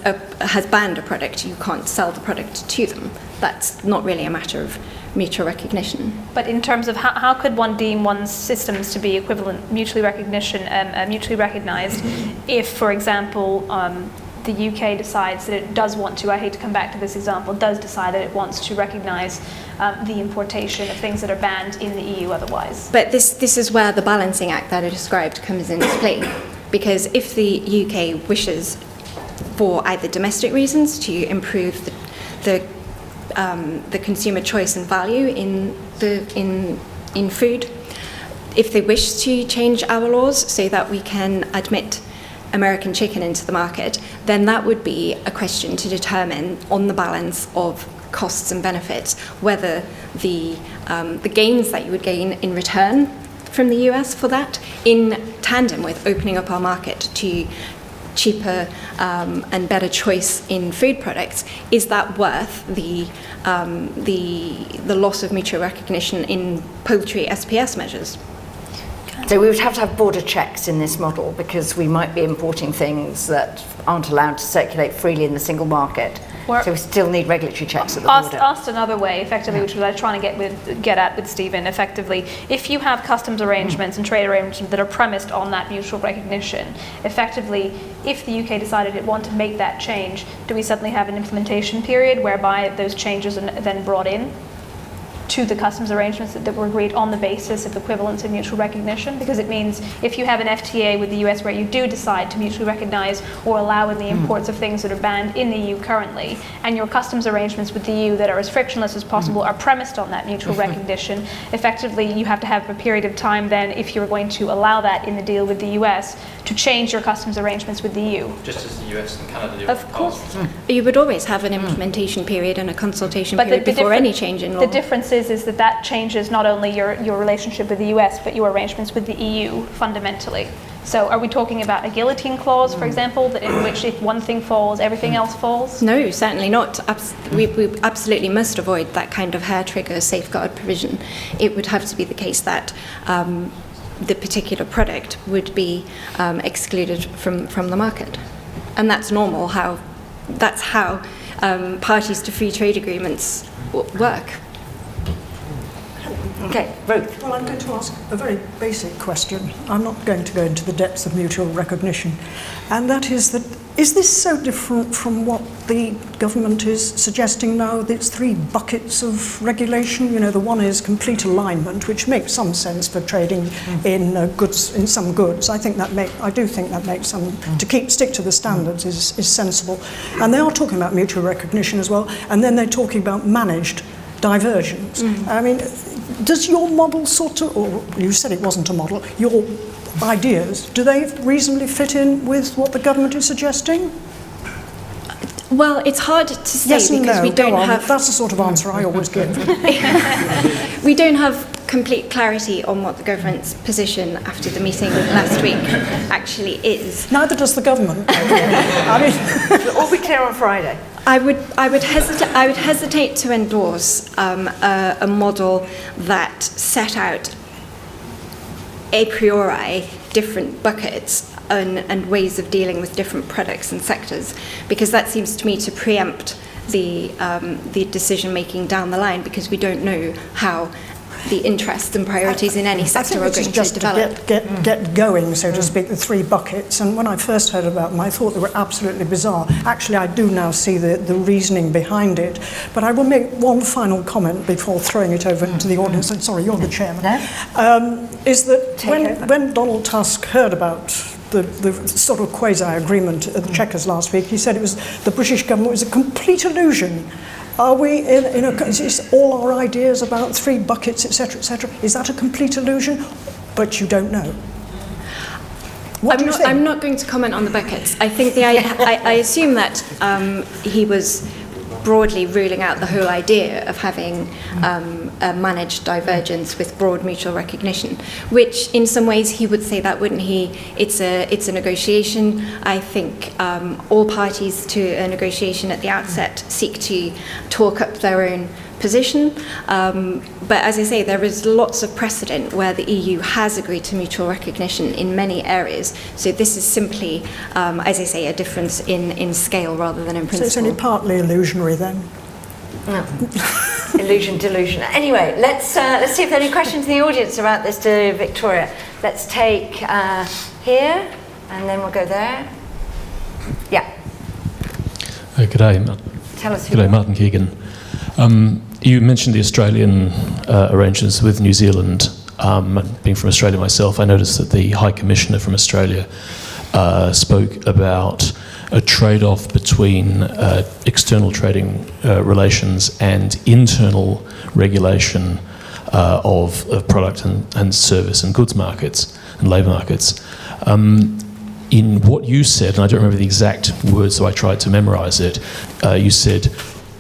banned a product, you can't sell the product to them. That's not really a matter of mutual recognition. But in terms of how could one deem one's systems to be equivalent, mutually recognized, if, for example, the UK decides that it does want to, I hate to come back to this example, does decide that it wants to recognise the importation of things that are banned in the EU otherwise? But this is where the balancing act that I described comes into play. Because if the UK wishes, for either domestic reasons, to improve the consumer choice and value in food, if they wish to change our laws so that we can admit American chicken into the market, then that would be a question to determine on the balance of costs and benefits, whether the gains that you would gain in return from the US for that, in tandem with opening up our market to cheaper and better choice in food products, is that worth the loss of mutual recognition in poultry SPS measures? So we would have to have border checks in this model because we might be importing things that aren't allowed to circulate freely in the single market. So we still need regulatory checks at the border. Asked another way, effectively, which was I was trying to get at with Stephen, effectively, if you have customs arrangements and trade arrangements that are premised on that mutual recognition, effectively, if the UK decided it wanted to make that change, do we suddenly have an implementation period whereby those changes are then brought in to the customs arrangements that were agreed on the basis of equivalence and mutual recognition? Because it means if you have an FTA with the US where you do decide to mutually recognize or allow in the imports of things that are banned in the EU currently, and your customs arrangements with the EU that are as frictionless as possible are premised on that mutual recognition, effectively you have to have a period of time then, if you're going to allow that in the deal with the US, to change your customs arrangements with the EU. Just as the US and Canada do. Of course. You would always have an implementation period and a consultation period before any change in law. The difference is that changes not only your relationship with the US, but your arrangements with the EU fundamentally. So are we talking about a guillotine clause, for example, that in which if one thing falls, everything else falls? No, certainly not. We absolutely must avoid that kind of hair trigger safeguard provision. It would have to be the case that the particular product would be excluded from the market. And that's normal, that's how parties to free trade agreements work. Okay, Ruth. Well, I'm going to ask a very basic question. I'm not going to go into the depths of mutual recognition. And that is that Is this so different from what the government is suggesting now? It's 3 buckets of regulation. You know, the one is complete alignment, which makes some sense for trading in goods, in some goods. I do think that makes some, to stick to the standards is sensible. And they are talking about mutual recognition as well. And then they're talking about managed divergence. I mean, does your model or you said it wasn't a model, your ideas, do they reasonably fit in with what the government is suggesting? Well, it's hard to say yes and because no. we don't have... That's the sort of answer I always give. We don't have complete clarity on what the government's position after the meeting last week actually is. Neither does the government. I mean, it'll all be clear on Friday. I would hesitate to endorse a model that set out a priori different buckets and ways of dealing with different products and sectors, because that seems to me to preempt the decision making down the line, because we don't know how the interests and priorities in any sector are going to develop. To get going, so to speak, the 3 buckets. And when I first heard about them, I thought they were absolutely bizarre. Actually, I do now see the reasoning behind it. But I will make one final comment before throwing it over to the audience. And sorry, you're the chairman. No? Is that when Donald Tusk heard about the sort of quasi-agreement at the Chequers last week, he said the British government was a complete illusion. Are we is all our ideas about 3 buckets, etc., is that a complete illusion? But you don't know. What do you think? I'm not going to comment on the buckets. I think I assume that he was broadly ruling out the whole idea of having a managed divergence with broad mutual recognition, which in some ways he would say that, wouldn't he? It's a negotiation. I think all parties to a negotiation at the outset seek to talk up their own position. But as I say, there is lots of precedent where the EU has agreed to mutual recognition in many areas. So this is simply, as I say, a difference in scale rather than in principle. So it's only partly illusionary then? No. Illusion, delusion. Anyway, let's see if there are any questions in the audience about this to Victoria. Let's take here, and then we'll go there. Yeah. Good day, Tell us who. Good day, Martin Keegan. You mentioned the Australian arrangements with New Zealand. Being from Australia myself, I noticed that the High Commissioner from Australia spoke about a trade-off between external trading relations and internal regulation of product and service and goods markets and labour markets. In what you said, and I don't remember the exact words, so I tried to memorise it, you said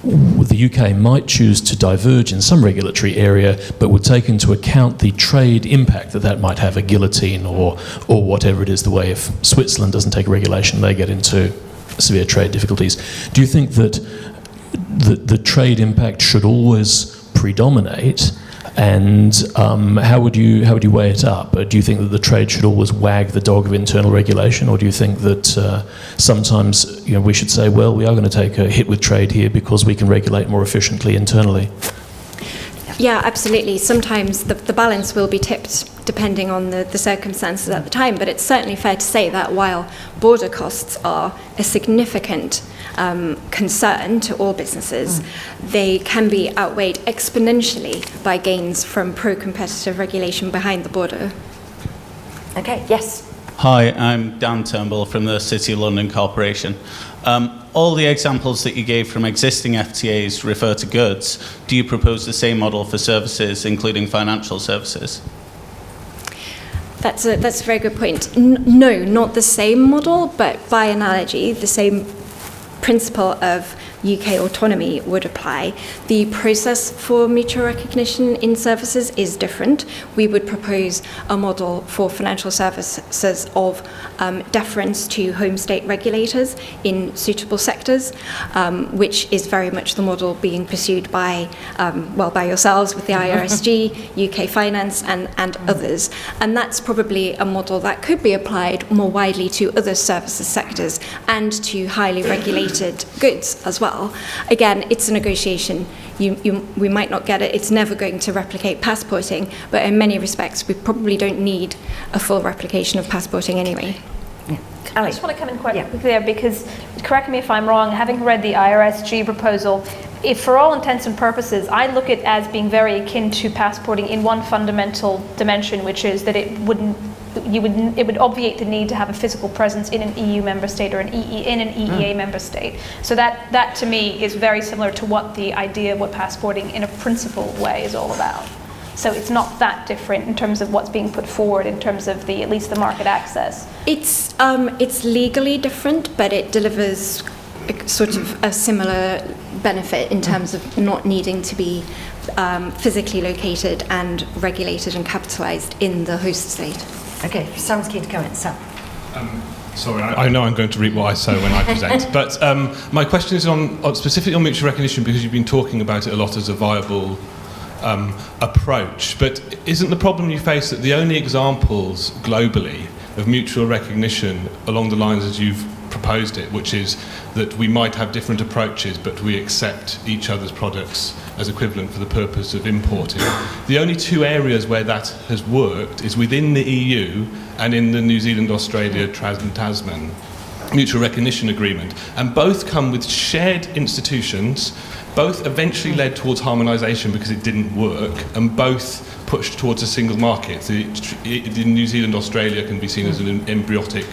the UK might choose to diverge in some regulatory area, but would take into account the trade impact that might have, a guillotine or whatever it is, the way if Switzerland doesn't take regulation, they get into severe trade difficulties. Do you think that the trade impact should always predominate? And how would you weigh it up? Do you think that the trade should always wag the dog of internal regulation, or do you think that sometimes we should say, well, we are going to take a hit with trade here because we can regulate more efficiently internally? Yeah, absolutely. Sometimes the balance will be tipped depending on the circumstances at the time, but it's certainly fair to say that while border costs are a significant concern to all businesses, they can be outweighed exponentially by gains from pro-competitive regulation behind the border. Okay, yes. Hi, I'm Dan Turnbull from the City of London Corporation. All the examples that you gave from existing FTAs refer to goods. Do you propose the same model for services, including financial services? That's a very good point. No, not the same model, but by analogy, the same principle of UK autonomy would apply. The process for mutual recognition in services is different. We would propose a model for financial services of deference to home state regulators in suitable sectors, which is very much the model being pursued by yourselves with the IRSG, UK Finance and others. And that's probably a model that could be applied more widely to other services sectors and to highly regulated goods as well. Again, it's a negotiation. We might not get it. It's never going to replicate passporting, but in many respects, we probably don't need a full replication of passporting anyway. Yeah. I just want to come in quite quickly there because, correct me if I'm wrong, having read the IRSG proposal, if for all intents and purposes, I look at it as being very akin to passporting in one fundamental dimension, which is that it would obviate the need to have a physical presence in an EU member state or in an EEA member state. So that to me is very similar to what the idea of what passporting in a principled way is all about. So it's not that different in terms of what's being put forward in terms of at least the market access. It's legally different, but it delivers sort of a similar benefit in terms of not needing to be physically located and regulated and capitalised in the host state. Okay, someone's keen to comment, Sam. Sorry, I know I'm going to reap what I sow when I present, but my question is on specifically on mutual recognition, because you've been talking about it a lot as a viable approach, but isn't the problem you face that the only examples globally of mutual recognition along the lines as you've proposed it, which is that we might have different approaches but we accept each other's products as equivalent for the purpose of importing. The only two areas where that has worked is within the EU and in the New Zealand, Australia, Tasman mutual recognition agreement, and both come with shared institutions, both eventually led towards harmonisation because it didn't work, and both pushed towards a single market. The New Zealand, Australia can be seen as an embryotic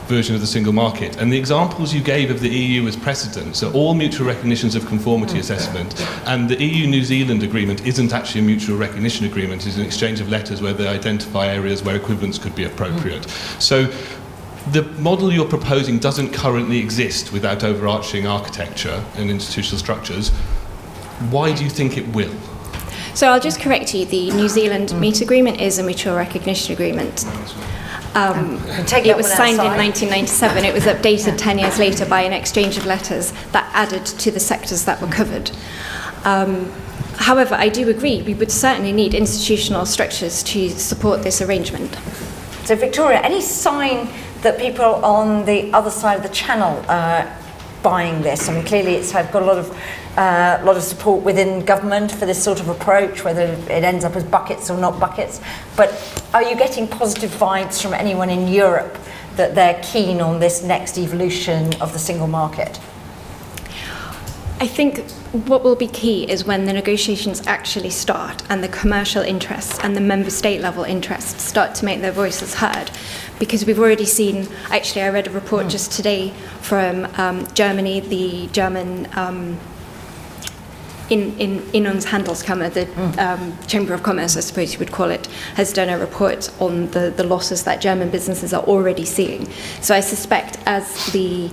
version of the single market. And the examples you gave of the EU as precedents are all mutual recognitions of conformity assessment, and the EU-New Zealand agreement isn't actually a mutual recognition agreement, it's an exchange of letters where they identify areas where equivalence could be appropriate. So the model you're proposing doesn't currently exist without overarching architecture and institutional structures. Why do you think it will? So I'll just correct you, the New Zealand meet agreement is a mutual recognition agreement. It was signed in 1997. It was updated 10 years later by an exchange of letters that added to the sectors that were covered. However, I do agree we would certainly need institutional structures to support this arrangement. So Victoria, any sign that people on the other side of the channel are buying this? I mean, clearly it's got a lot of support within government for this sort of approach, whether it ends up as buckets or not buckets. But are you getting positive vibes from anyone in Europe that they're keen on this next evolution of the single market? I think what will be key is when the negotiations actually start and the commercial interests and the member state level interests start to make their voices heard. Because we've already seen, actually I read a report just today from Germany, the German Inlandshandelskammer, the Chamber of Commerce, I suppose you would call it, has done a report on the losses that German businesses are already seeing. So I suspect as the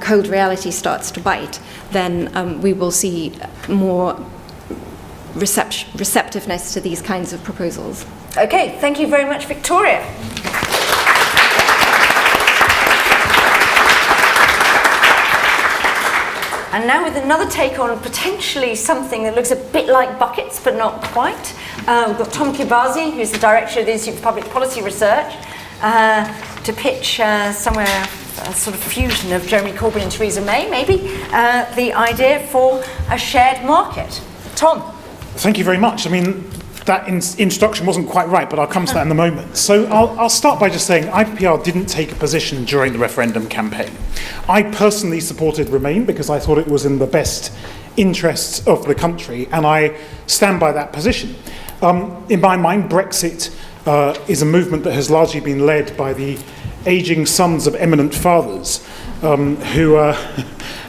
cold reality starts to bite, then we will see more receptiveness to these kinds of proposals. Okay, thank you very much, Victoria. And now with another take on potentially something that looks a bit like buckets, but not quite. We've got Tom Kibasi, who's the Director of the Institute for Public Policy Research, to pitch somewhere a sort of fusion of Jeremy Corbyn and Theresa May, maybe, the idea for a shared market. Tom. Thank you very much. I mean, that introduction wasn't quite right, but I'll come to that in a moment. So I'll start by just saying IPR didn't take a position during the referendum campaign. I personally supported Remain because I thought it was in the best interests of the country, and I stand by that position. In my mind, Brexit is a movement that has largely been led by the ageing sons of eminent fathers who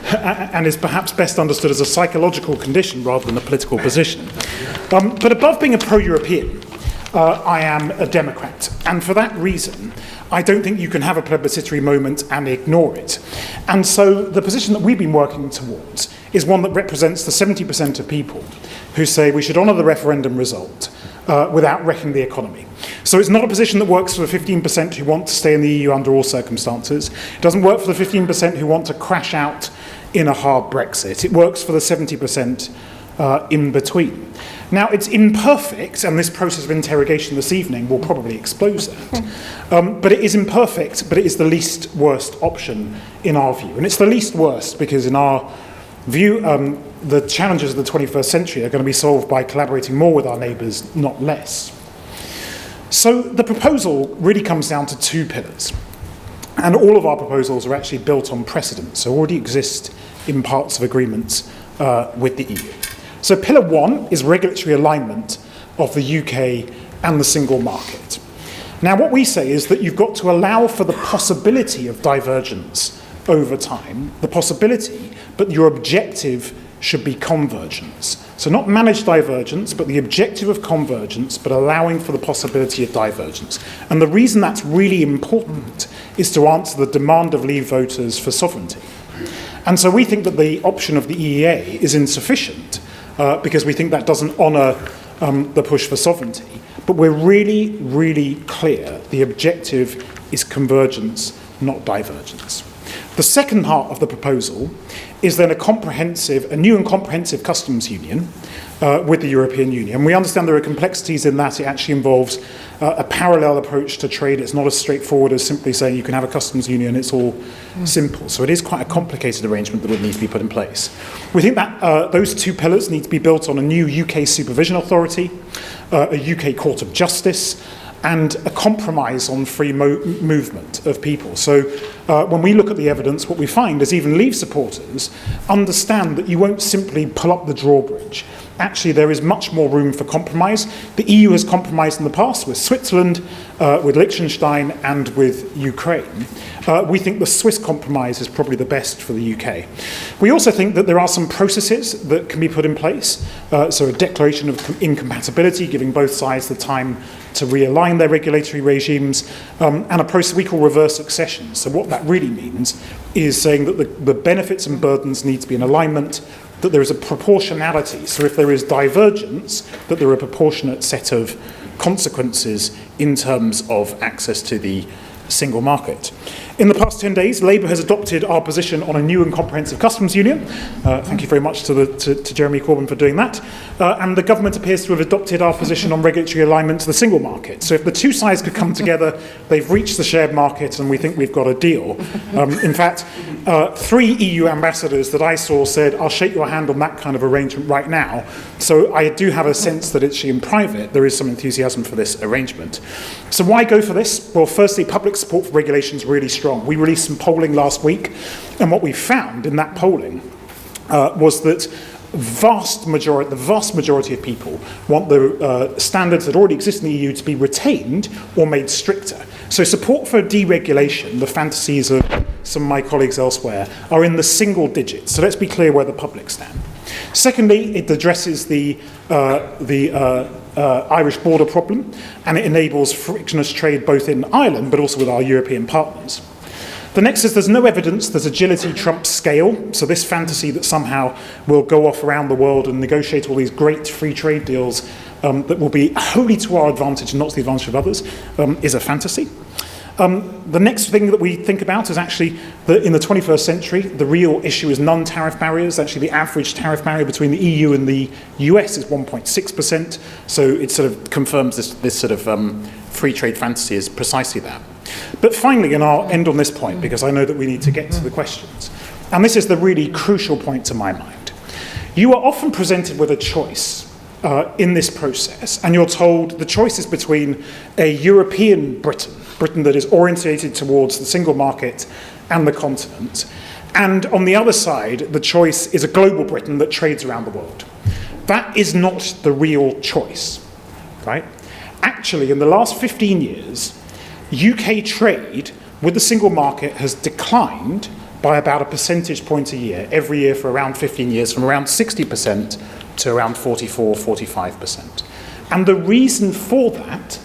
and is perhaps best understood as a psychological condition rather than a political position. But above being a pro-European, I am a Democrat, and for that reason, I don't think you can have a plebiscitary moment and ignore it. And so the position that we've been working towards is one that represents the 70% of people who say we should honour the referendum result without wrecking the economy. So it's not a position that works for the 15% who want to stay in the EU under all circumstances. It doesn't work for the 15% who want to crash out in a hard Brexit. It works for the 70% in between. Now, it's imperfect, and this process of interrogation this evening will probably expose that. But it is imperfect, but it is the least worst option in our view. And it's the least worst because in our view, the challenges of the 21st century are going to be solved by collaborating more with our neighbours, not less. So the proposal really comes down to two pillars. And all of our proposals are actually built on precedent, so already exist in parts of agreements with the EU. So pillar one is regulatory alignment of the UK and the single market. Now what we say is that you've got to allow for the possibility of divergence over time, the possibility, but your objective should be convergence. So not managed divergence, but the objective of convergence, but allowing for the possibility of divergence. And the reason that's really important is to answer the demand of Leave voters for sovereignty. And so we think that the option of the EEA is insufficient because we think that doesn't honour the push for sovereignty. But we're really, really clear the objective is convergence, not divergence. The second part of the proposal is then a new and comprehensive customs union with the European Union. We understand there are complexities in that. It actually involves a parallel approach to trade. It's not as straightforward as simply saying you can have a customs union. It's all simple. So it is quite a complicated arrangement that would need to be put in place. We think that those two pillars need to be built on a new UK supervision authority, a UK Court of Justice, and a compromise on free movement of people. So when we look at the evidence, what we find is even Leave supporters understand that you won't simply pull up the drawbridge. Actually, there is much more room for compromise. The EU has compromised in the past with Switzerland, with Liechtenstein, and with Ukraine. We think the Swiss compromise is probably the best for the UK. We also think that there are some processes that can be put in place. So a declaration of incompatibility, giving both sides the time to realign their regulatory regimes, and a process we call reverse accession. So what that really means is saying that the benefits and burdens need to be in alignment, that there is a proportionality. So if there is divergence, that there are a proportionate set of consequences in terms of access to the single market. In the past 10 days, Labour has adopted our position on a new and comprehensive customs union. Thank you very much to Jeremy Corbyn for doing that. And the government appears to have adopted our position on regulatory alignment to the single market. So if the two sides could come together, they've reached the shared market and we think we've got a deal. In fact, 3 EU ambassadors that I saw said, I'll shake your hand on that kind of arrangement right now. So I do have a sense that actually in private there is some enthusiasm for this arrangement. So why go for this? Well, firstly, public support for regulation is really strong. We released some polling last week, and what we found in that polling was that the vast majority of people want the standards that already exist in the EU to be retained or made stricter. So support for deregulation, the fantasies of some of my colleagues elsewhere, are in the single digits. So let's be clear where the public stand. Secondly, it addresses the Irish border problem, and it enables frictionless trade both in Ireland but also with our European partners. The next is there's no evidence that agility trumps scale, so this fantasy that somehow we'll go off around the world and negotiate all these great free trade deals that will be wholly to our advantage and not to the advantage of others is a fantasy. The next thing that we think about is actually that in the 21st century, the real issue is non-tariff barriers. Actually, the average tariff barrier between the EU and the US is 1.6%, so it sort of confirms this sort of free trade fantasy is precisely that. But finally, and I'll end on this point because I know that we need to get to the questions, and this is the really crucial point to my mind. You are often presented with a choice in this process, and you're told the choice is between a European Britain that is orientated towards the single market and the continent, and on the other side, the choice is a global Britain that trades around the world. That is not the real choice, right? Actually, in the last 15 years, UK trade with the single market has declined by about a percentage point a year, every year for around 15 years, from around 60% to around 44, 45%. And the reason for that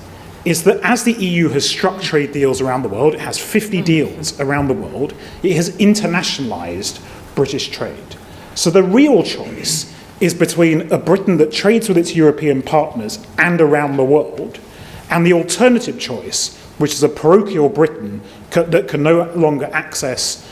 is that as the EU has struck trade deals around the world, it has 50 deals around the world, it has internationalised British trade. So the real choice is between a Britain that trades with its European partners and around the world, and the alternative choice, which is a parochial Britain that can no longer access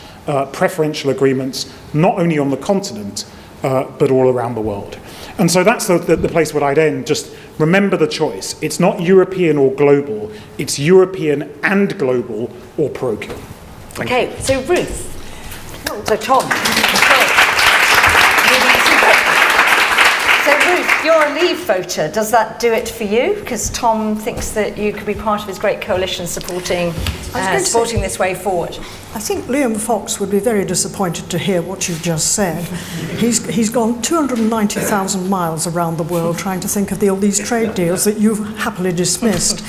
preferential agreements, not only on the continent, but all around the world. And so that's the place where I'd end. Just remember the choice. It's not European or global, it's European and global or parochial. Okay, so Ruth. So Tom. So Ruth, you're a Leave voter. Does that do it for you? Because Tom thinks that you could be part of his great coalition supporting this way forward. I think Liam Fox would be very disappointed to hear what you've just said. He's gone 290,000 miles around the world trying to think of all these trade deals that you've happily dismissed.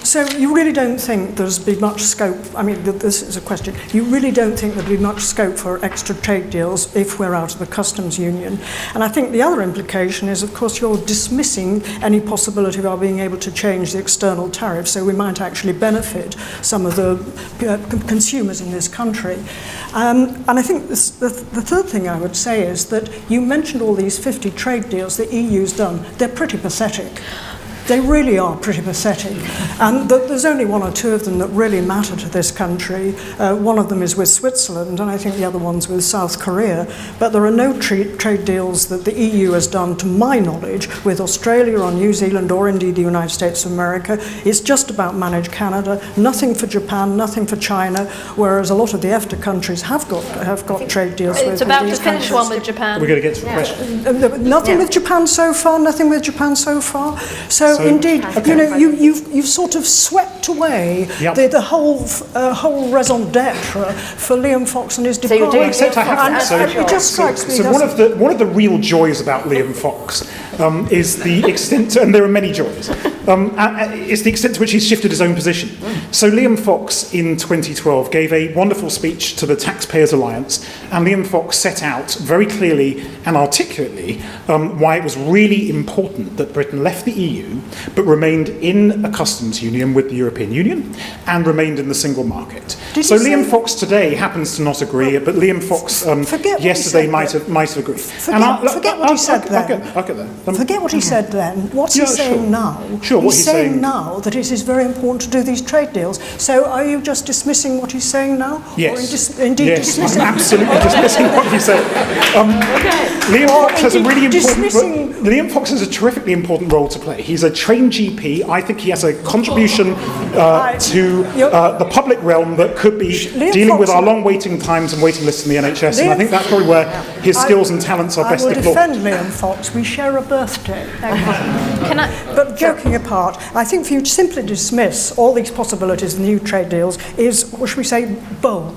So you really don't think there's been much scope, I mean, this is a question, you really don't think there'd be much scope for extra trade deals if we're out of the customs union? And I think the other implication is, of course, you're dismissing any possibility of our being able to change the external tariff, so we might actually benefit some of the consumers in this country. And I think the third thing I would say is that you mentioned all these 50 trade deals the EU's done. They're pretty pathetic. They really are pretty pathetic. And there's only one or two of them that really matter to this country. One of them is with Switzerland, and I think the other one's with South Korea. But there are no trade deals that the EU has done, to my knowledge, with Australia or New Zealand or indeed the United States of America. It's just about managed Canada, nothing for Japan, nothing for China, whereas a lot of the EFTA countries have got trade deals with these countries. It's about to finish one with Japan. We're going to get to the question. Nothing with Japan so far, nothing with Japan so far. So indeed, you know, you've sort of swept away the whole raison d'être for Liam Fox and his department. Well, except I have to. It just strikes me. So one of the real joys about Liam Fox is the extent, and there are many joys, is the extent to which he's shifted his own position. So Liam Fox in 2012 gave a wonderful speech to the Taxpayers Alliance, and Liam Fox set out very clearly and articulately why it was really important that Britain left the EU, but remained in a customs union with the European Union and remained in the single market. So Liam Fox today happens to not agree, but Liam Fox yesterday might have agreed. Forget what he said then. I'll get there. Forget what he said then. What's he saying now? Sure, he's saying now that it is very important to do these trade deals. So are you just dismissing what he's saying now? Yes. Or indeed yes, dismissing? I'm absolutely dismissing what he's saying. Liam Fox has a really important. Liam Fox has a terrifically important role to play. He's a trained GP. I think he has a contribution to the public realm that could be dealing with our long waiting times and waiting lists in the NHS. And I think that's probably where his skills and talents are best deployed. I will defend Liam Fox. We share a birthday. But joking apart, I think for you to simply dismiss all these possibilities of new trade deals is, what should we say, bold.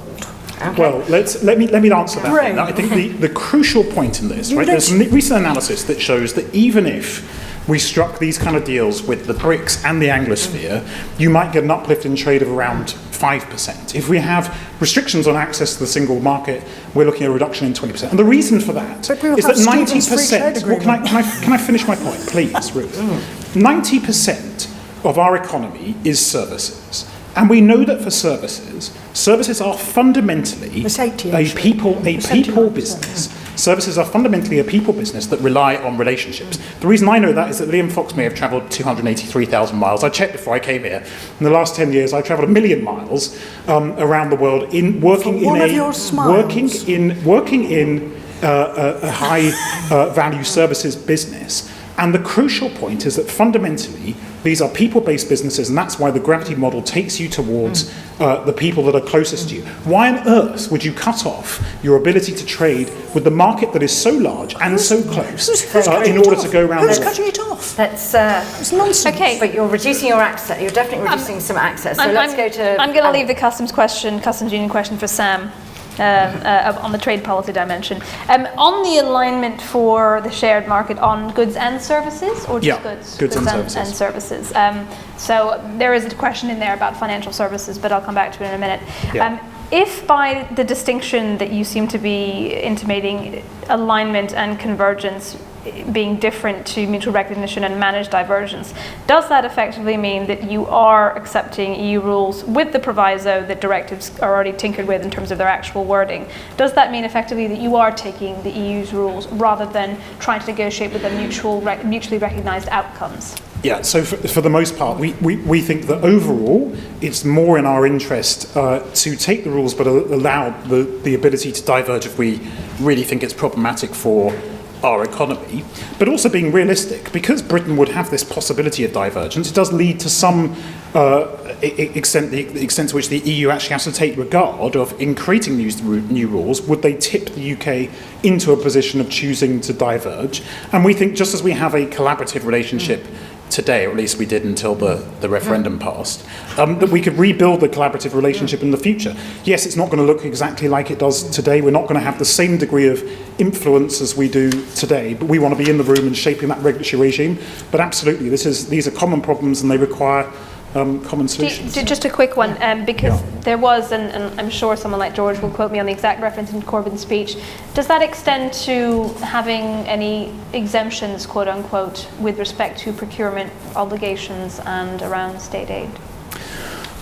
Okay. Well, let me answer that. Right. I think the crucial point in this, right? There's some recent analysis that shows that even if we struck these kind of deals with the BRICS and the Anglosphere, you might get an uplift in trade of around 5%. If we have restrictions on access to the single market, we're looking at a reduction in 20%. And the reason for that is that 90%. Well, can I finish my point, please, Ruth? 90% of our economy is services. And we know that for services are fundamentally a people business. Services are fundamentally a people business that rely on relationships. The reason I know that is that Liam Fox may have travelled 283,000 miles. I checked before I came here. In the last 10 years, I've travelled 1 million miles around the world working in a high value services business. And the crucial point is that fundamentally, these are people-based businesses, and that's why the gravity model takes you towards the people that are closest to you. Why on earth would you cut off your ability to trade with the market that is so large and so close in order to go around? Who's cutting it off? It's nonsense. Okay, but you're reducing your access. You're definitely reducing some access. So let's go to. I'm going to leave the customs union question for Sam. On the trade policy dimension. On the alignment for the shared market on goods and services, or just goods and services. So there is a question in there about financial services, but I'll come back to it in a minute. Yeah. If by the distinction that you seem to be intimating, alignment and convergence being different to mutual recognition and managed divergence, does that effectively mean that you are accepting EU rules with the proviso that directives are already tinkered with in terms of their actual wording? Does that mean effectively that you are taking the EU's rules rather than trying to negotiate with them mutually recognized outcomes? Yeah, so for the most part, we think that overall it's more in our interest to take the rules but allow the ability to diverge if we really think it's problematic for our economy, but also being realistic. Because Britain would have this possibility of divergence, it does lead to some extent, the extent to which the EU actually has to take regard of, in creating these new rules, would they tip the UK into a position of choosing to diverge? And we think, just as we have a collaborative relationship today, or at least we did until the referendum passed, that we could rebuild the collaborative relationship in the future. Yes, it's not going to look exactly like it does today. We're not going to have the same degree of influence as we do today, but we want to be in the room and shaping that regulatory regime. But absolutely, these are common problems and they require common solutions. Just a quick one, because there was, and I'm sure someone like George will quote me on the exact reference in Corbyn's speech, does that extend to having any exemptions, quote unquote, with respect to procurement obligations and around state aid?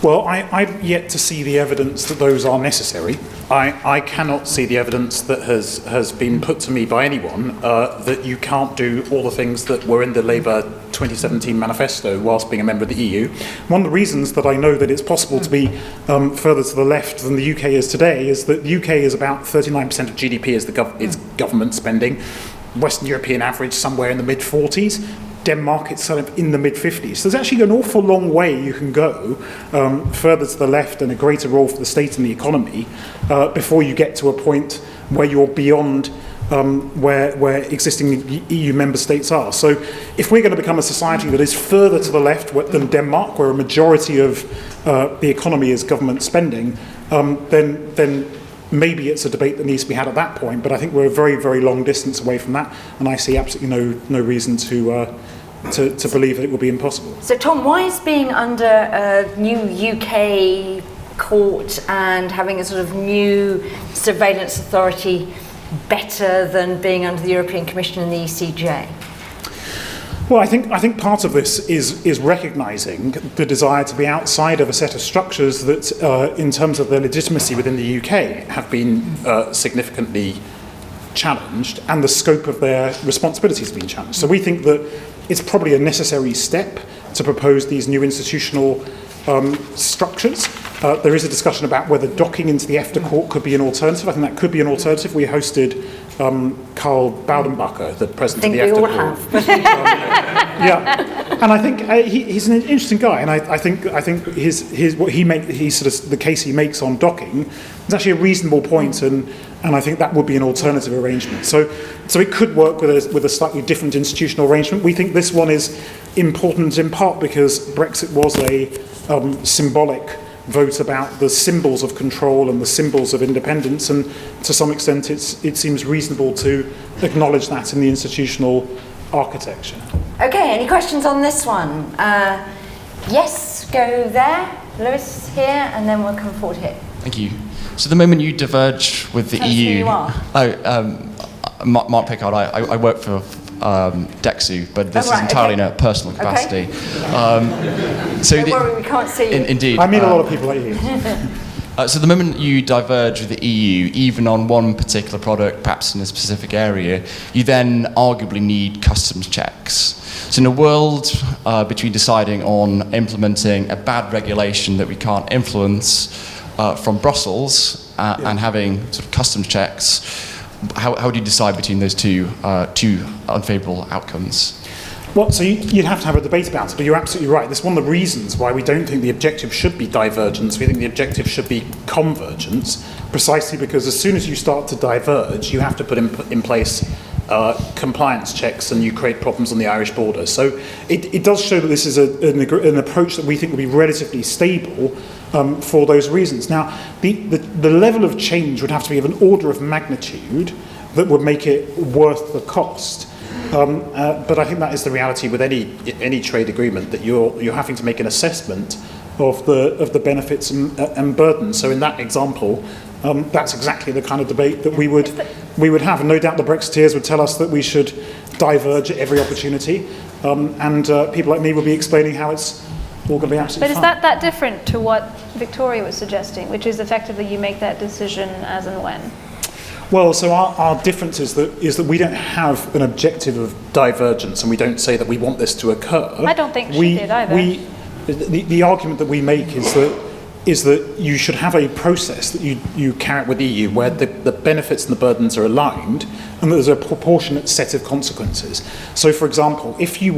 Well, I've yet to see the evidence that those are necessary. I cannot see the evidence that has been put to me by anyone that you can't do all the things that were in the Labour 2017 manifesto whilst being a member of the EU. One of the reasons that I know that it's possible to be further to the left than the UK is today is that the UK is about 39% of GDP is its government spending. Western European average somewhere in the mid-40s. Denmark, it's sort of in the mid-50s. So there's actually an awful long way you can go further to the left and a greater role for the state in the economy before you get to a point where you're beyond where existing EU member states are. So if we're going to become a society that is further to the left than Denmark, where a majority of the economy is government spending, then maybe it's a debate that needs to be had at that point, but I think we're a very, very long distance away from that, and I see absolutely no reason to believe that it will be impossible. So Tom, why is being under a new UK court and having a sort of new surveillance authority better than being under the European Commission and the ECJ? Well, I think part of this is recognising the desire to be outside of a set of structures that, in terms of their legitimacy within the UK, have been significantly challenged, and the scope of their responsibilities has been challenged. So we think that it's probably a necessary step to propose these new institutional structures. There is a discussion about whether docking into the EFTA court could be an alternative. I think that could be an alternative. We hosted Karl Baudenbacher, the president of the EFTA court. Yeah, and I think he's an interesting guy, and I think his what he sort of the case he makes on docking is actually a reasonable point, and I think that would be an alternative arrangement. So it could work with a slightly different institutional arrangement. We think this one is important in part because Brexit was a symbolic vote about the symbols of control and the symbols of independence, and to some extent it seems reasonable to acknowledge that in the institutional architecture. Okay, any questions on this one? Yes, go there. Lewis here, and then we'll come forward here. Thank you. So the moment you diverge with the Tell us EU... who you are. Mark Pickard, I work for DEXU, but this is entirely in a personal capacity. Don't worry, we can't see you. Indeed. I meet a lot of people like you. So the moment you diverge with the EU, even on one particular product, perhaps in a specific area, you then arguably need customs checks. So in a world between deciding on implementing a bad regulation that we can't influence from Brussels and having sort of customs checks, how do you decide between those two unfavourable outcomes? Well, so you'd have to have a debate about it, but you're absolutely right. That's one of the reasons why we don't think the objective should be divergence. We think the objective should be convergence, precisely because as soon as you start to diverge, you have to put in place compliance checks, and you create problems on the Irish border. So it does show that this is an approach that we think will be relatively stable for those reasons. Now, the level of change would have to be of an order of magnitude that would make it worth the cost. But I think that is the reality with any trade agreement, that you're having to make an assessment of the benefits and burdens. So in that example, that's exactly the kind of debate that we would have. And no doubt the Brexiteers would tell us that we should diverge at every opportunity, and people like me would be explaining how it's all going to be absolutely fine. But is that different to what Victoria was suggesting, which is effectively you make that decision as and when? Well, so our difference is that we don't have an objective of divergence, and we don't say that we want this to occur. I don't think she did either. The argument that we make is that is that you should have a process that you carry out with the EU where the benefits and the burdens are aligned and that there's a proportionate set of consequences. So, for example, if the EU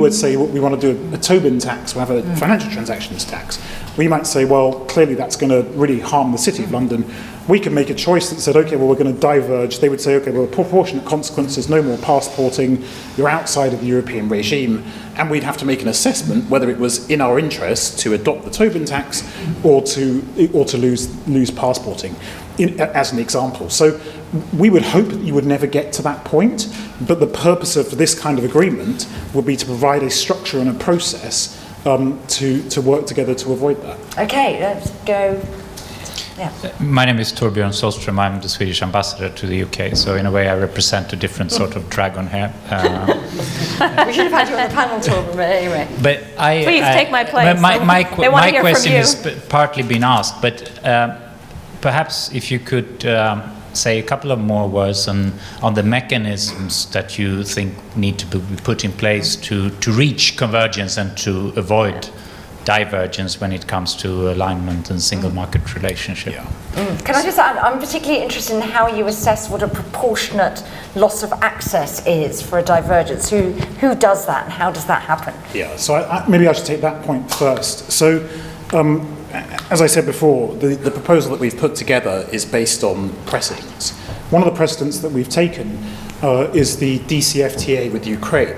were to say, well, we want to do a Tobin tax, we'll have a financial transactions tax, we might say, well, clearly that's going to really harm the City of London. We could make a choice that said, okay, well, we're going to diverge. They would say, okay, well, proportionate consequences, no more passporting, you're outside of the European regime, and we'd have to make an assessment whether it was in our interest to adopt the Tobin tax or to lose passporting, as an example. So we would hope that you would never get to that point, but the purpose of this kind of agreement would be to provide a structure and a process to work together to avoid that. Okay, let's go. Yeah. My name is Torbjörn Solström. I'm the Swedish ambassador to the UK. So in a way, I represent a different sort of dragon here. We should have had you on the panel, Torbjörn, but anyway. But Please take my place. My question has partly been asked, but perhaps if you could say a couple of more words on the mechanisms that you think need to be put in place to reach convergence and to avoid divergence when it comes to alignment and single market relationship. Can I just add, I'm particularly interested in how you assess what a proportionate loss of access is for a divergence. Who does that and how does that happen? Yeah, so maybe I should take that point first. So, as I said before, the proposal that we've put together is based on precedents. One of the precedents that we've taken is the DCFTA with Ukraine.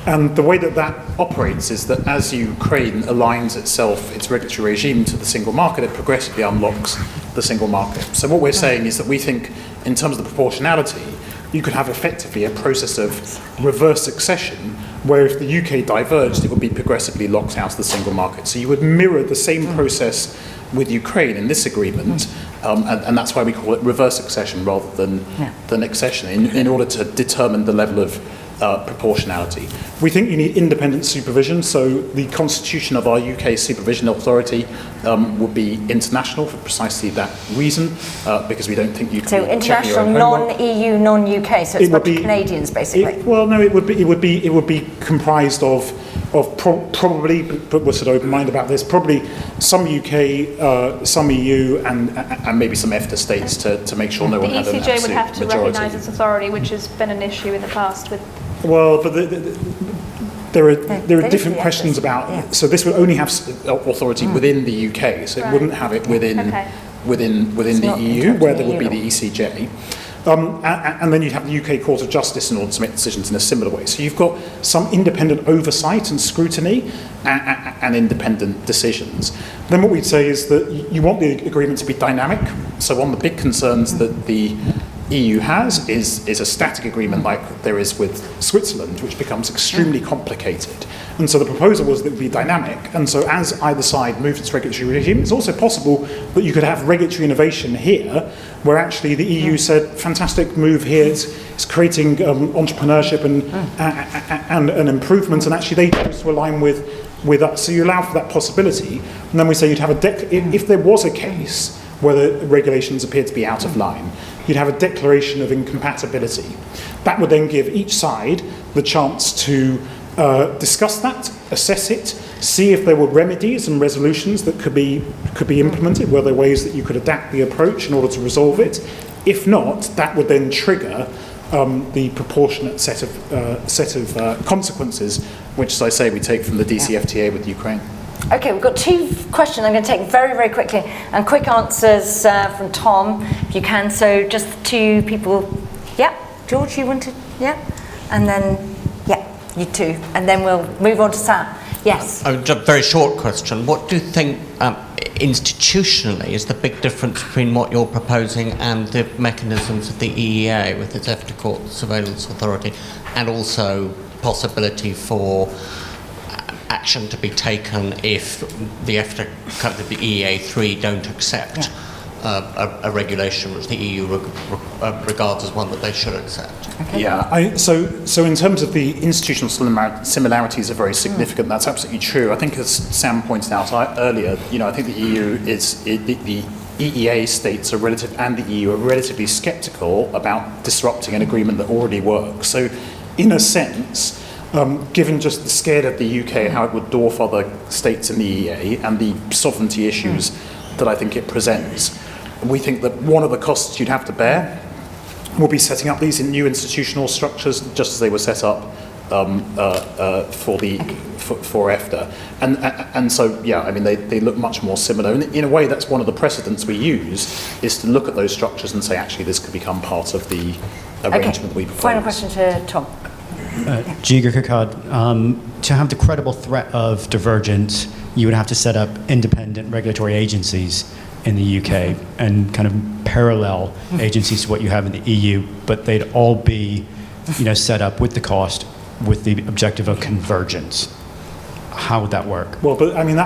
And the way that operates is that as Ukraine aligns its regulatory regime to the single market, it progressively unlocks the single market. So what we're saying is that we think, in terms of the proportionality, you could have effectively a process of reverse succession, where if the UK diverged, it would be progressively locked out of the single market. So you would mirror the same process with Ukraine in this agreement, and that's why we call it reverse succession rather than accession, in order to determine the level of proportionality. We think you need independent supervision, so the constitution of our UK supervision authority would be international for precisely that reason, because we don't think you can. So international, non-EU, non-UK. So it's about Canadians, basically. It would be comprised of probably, but we're sort of open-minded about this. Probably some UK, some EU, and maybe some EFTA states to make sure no one had an absolute majority. The ECJ would have to recognise its authority, which has been an issue in the past with. Well, but there are different questions about. Yeah. So this would only have authority within the UK, so it wouldn't have it within the EU, where there would be the ECJ. And then you'd have the UK Court of Justice in order to make decisions in a similar way. So you've got some independent oversight and scrutiny and independent decisions. Then what we'd say is that you want the agreement to be dynamic. So one of the big concerns that the EU has is a static agreement like there is with Switzerland, which becomes extremely complicated. And so the proposal was that it would be dynamic. And so as either side moved its regulatory regime, it's also possible that you could have regulatory innovation here, where actually the EU said, fantastic move here, it's creating entrepreneurship and an improvement, and actually they chose to align with us. So you allow for that possibility. And then we say you'd have if there was a case where the regulations appeared to be out of line, you'd have a declaration of incompatibility. That would then give each side the chance to discuss that, assess it, see if there were remedies and resolutions that could be implemented, were there ways that you could adapt the approach in order to resolve it. If not, that would then trigger the proportionate set of consequences, which, as I say, we take from the DCFTA with Ukraine. Okay, we've got two questions I'm going to take very, very quickly, and quick answers from Tom, if you can. So just two people. Yeah, George, you wanted? Yeah, and then you two, and then we'll move on to Sam. Yes. A very short question. What do you think institutionally is the big difference between what you're proposing and the mechanisms of the EEA with its EFTA Court Surveillance Authority, and also possibility for action to be taken if the EEA3 don't accept a regulation which the EU regards as one that they should accept? Okay. Yeah, so in terms of the institutional similarities are very significant. That's absolutely true. I think, as Sam pointed out earlier, I think the EU the EEA states and the EU are relatively sceptical about disrupting an agreement that already works. So, in a sense, given just the scale of the UK, how it would dwarf other states in the EEA, and the sovereignty issues that I think it presents. We think that one of the costs you'd have to bear will be setting up these new institutional structures, just as they were set up for EFTA. And so, yeah, I mean, they look much more similar. And in a way, that's one of the precedents we use, is to look at those structures and say, actually, this could become part of the arrangement we propose. Final question to Tom. Jigar Kakad, to have the credible threat of divergence, you would have to set up independent regulatory agencies in the UK and kind of parallel agencies to what you have in the EU, but they'd all be, set up with the cost, with the objective of convergence. How would that work? Well, but I mean,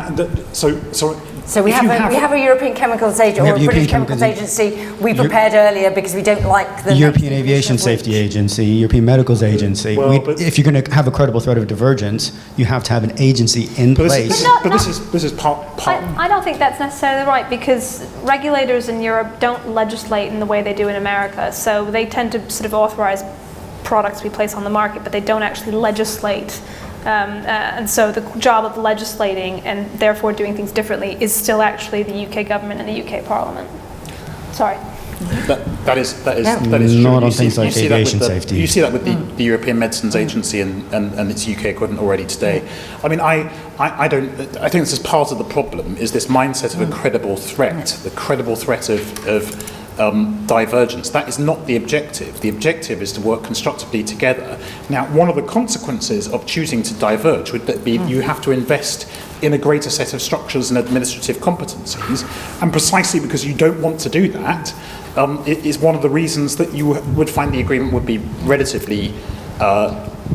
So we have a European Chemicals Agency, or a British Chemicals Agency we prepared earlier because we don't like the European Aviation Safety Agency, European Medicals Agency. If you're going to have a credible threat of divergence, you have to have an agency in place. This is part. I don't think that's necessarily right, because regulators in Europe don't legislate in the way they do in America. So they tend to sort of authorize products we place on the market, but they don't actually legislate. And so the job of legislating and therefore doing things differently is still actually the UK government and the UK Parliament. Sorry. That is true. Not on things like aviation safety. You see that with the European Medicines Agency and its UK equivalent already today. I mean, I think this is part of the problem, is this mindset of a credible threat, the credible threat of divergence. That is not the objective. The objective is to work constructively together. Now, one of the consequences of choosing to diverge would be you have to invest in a greater set of structures and administrative competencies, and precisely because you don't want to do that, it is one of the reasons that you would find the agreement would be relatively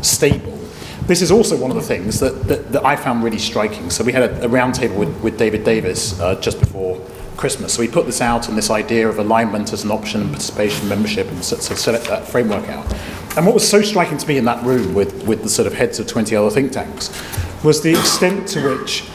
stable. This is also one of the things that I found really striking. So we had a roundtable with David Davis just before Christmas. So we put this out, and this idea of alignment as an option, and participation, membership, and so set that framework out. And what was so striking to me in that room with the sort of heads of 20 other think tanks was the extent to which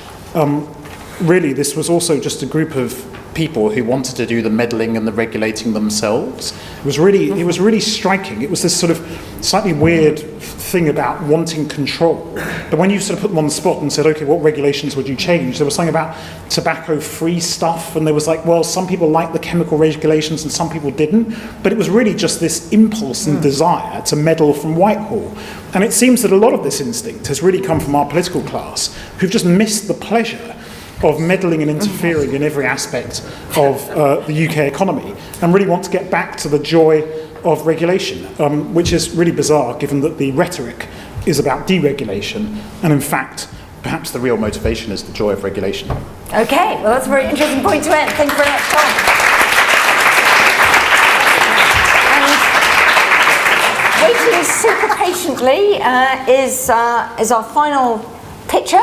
really this was also just a group of people who wanted to do the meddling and the regulating themselves. It was really striking. It was this sort of slightly weird thing about wanting control. But when you sort of put them on the spot and said, okay, what regulations would you change? There was something about tobacco-free stuff, and there was like, well, some people liked the chemical regulations and some people didn't. But it was really just this impulse and desire to meddle from Whitehall. And it seems that a lot of this instinct has really come from our political class, who've just missed the pleasure of meddling and interfering in every aspect of the UK economy, and really want to get back to the joy of regulation, which is really bizarre given that the rhetoric is about deregulation, and in fact, perhaps the real motivation is the joy of regulation. Okay, well, that's a very interesting point to end. Thank you very much, Tom. And waiting super patiently is our final pitcher.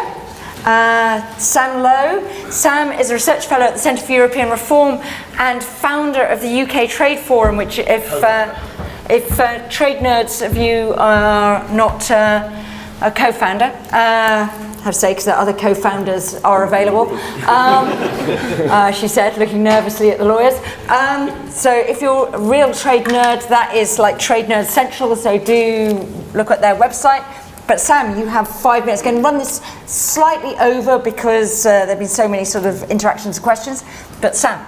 Sam Lowe. Sam is a research fellow at the Centre for European Reform and founder of the UK Trade Forum, which if trade nerds of you are not a co-founder, I have to say, because the other co-founders are available, she said, looking nervously at the lawyers. So if you're a real trade nerd, that is like Trade Nerd Central, so do look at their website. But Sam, you have 5 minutes. Going to run this slightly over because there have been so many sort of interactions and questions. But Sam,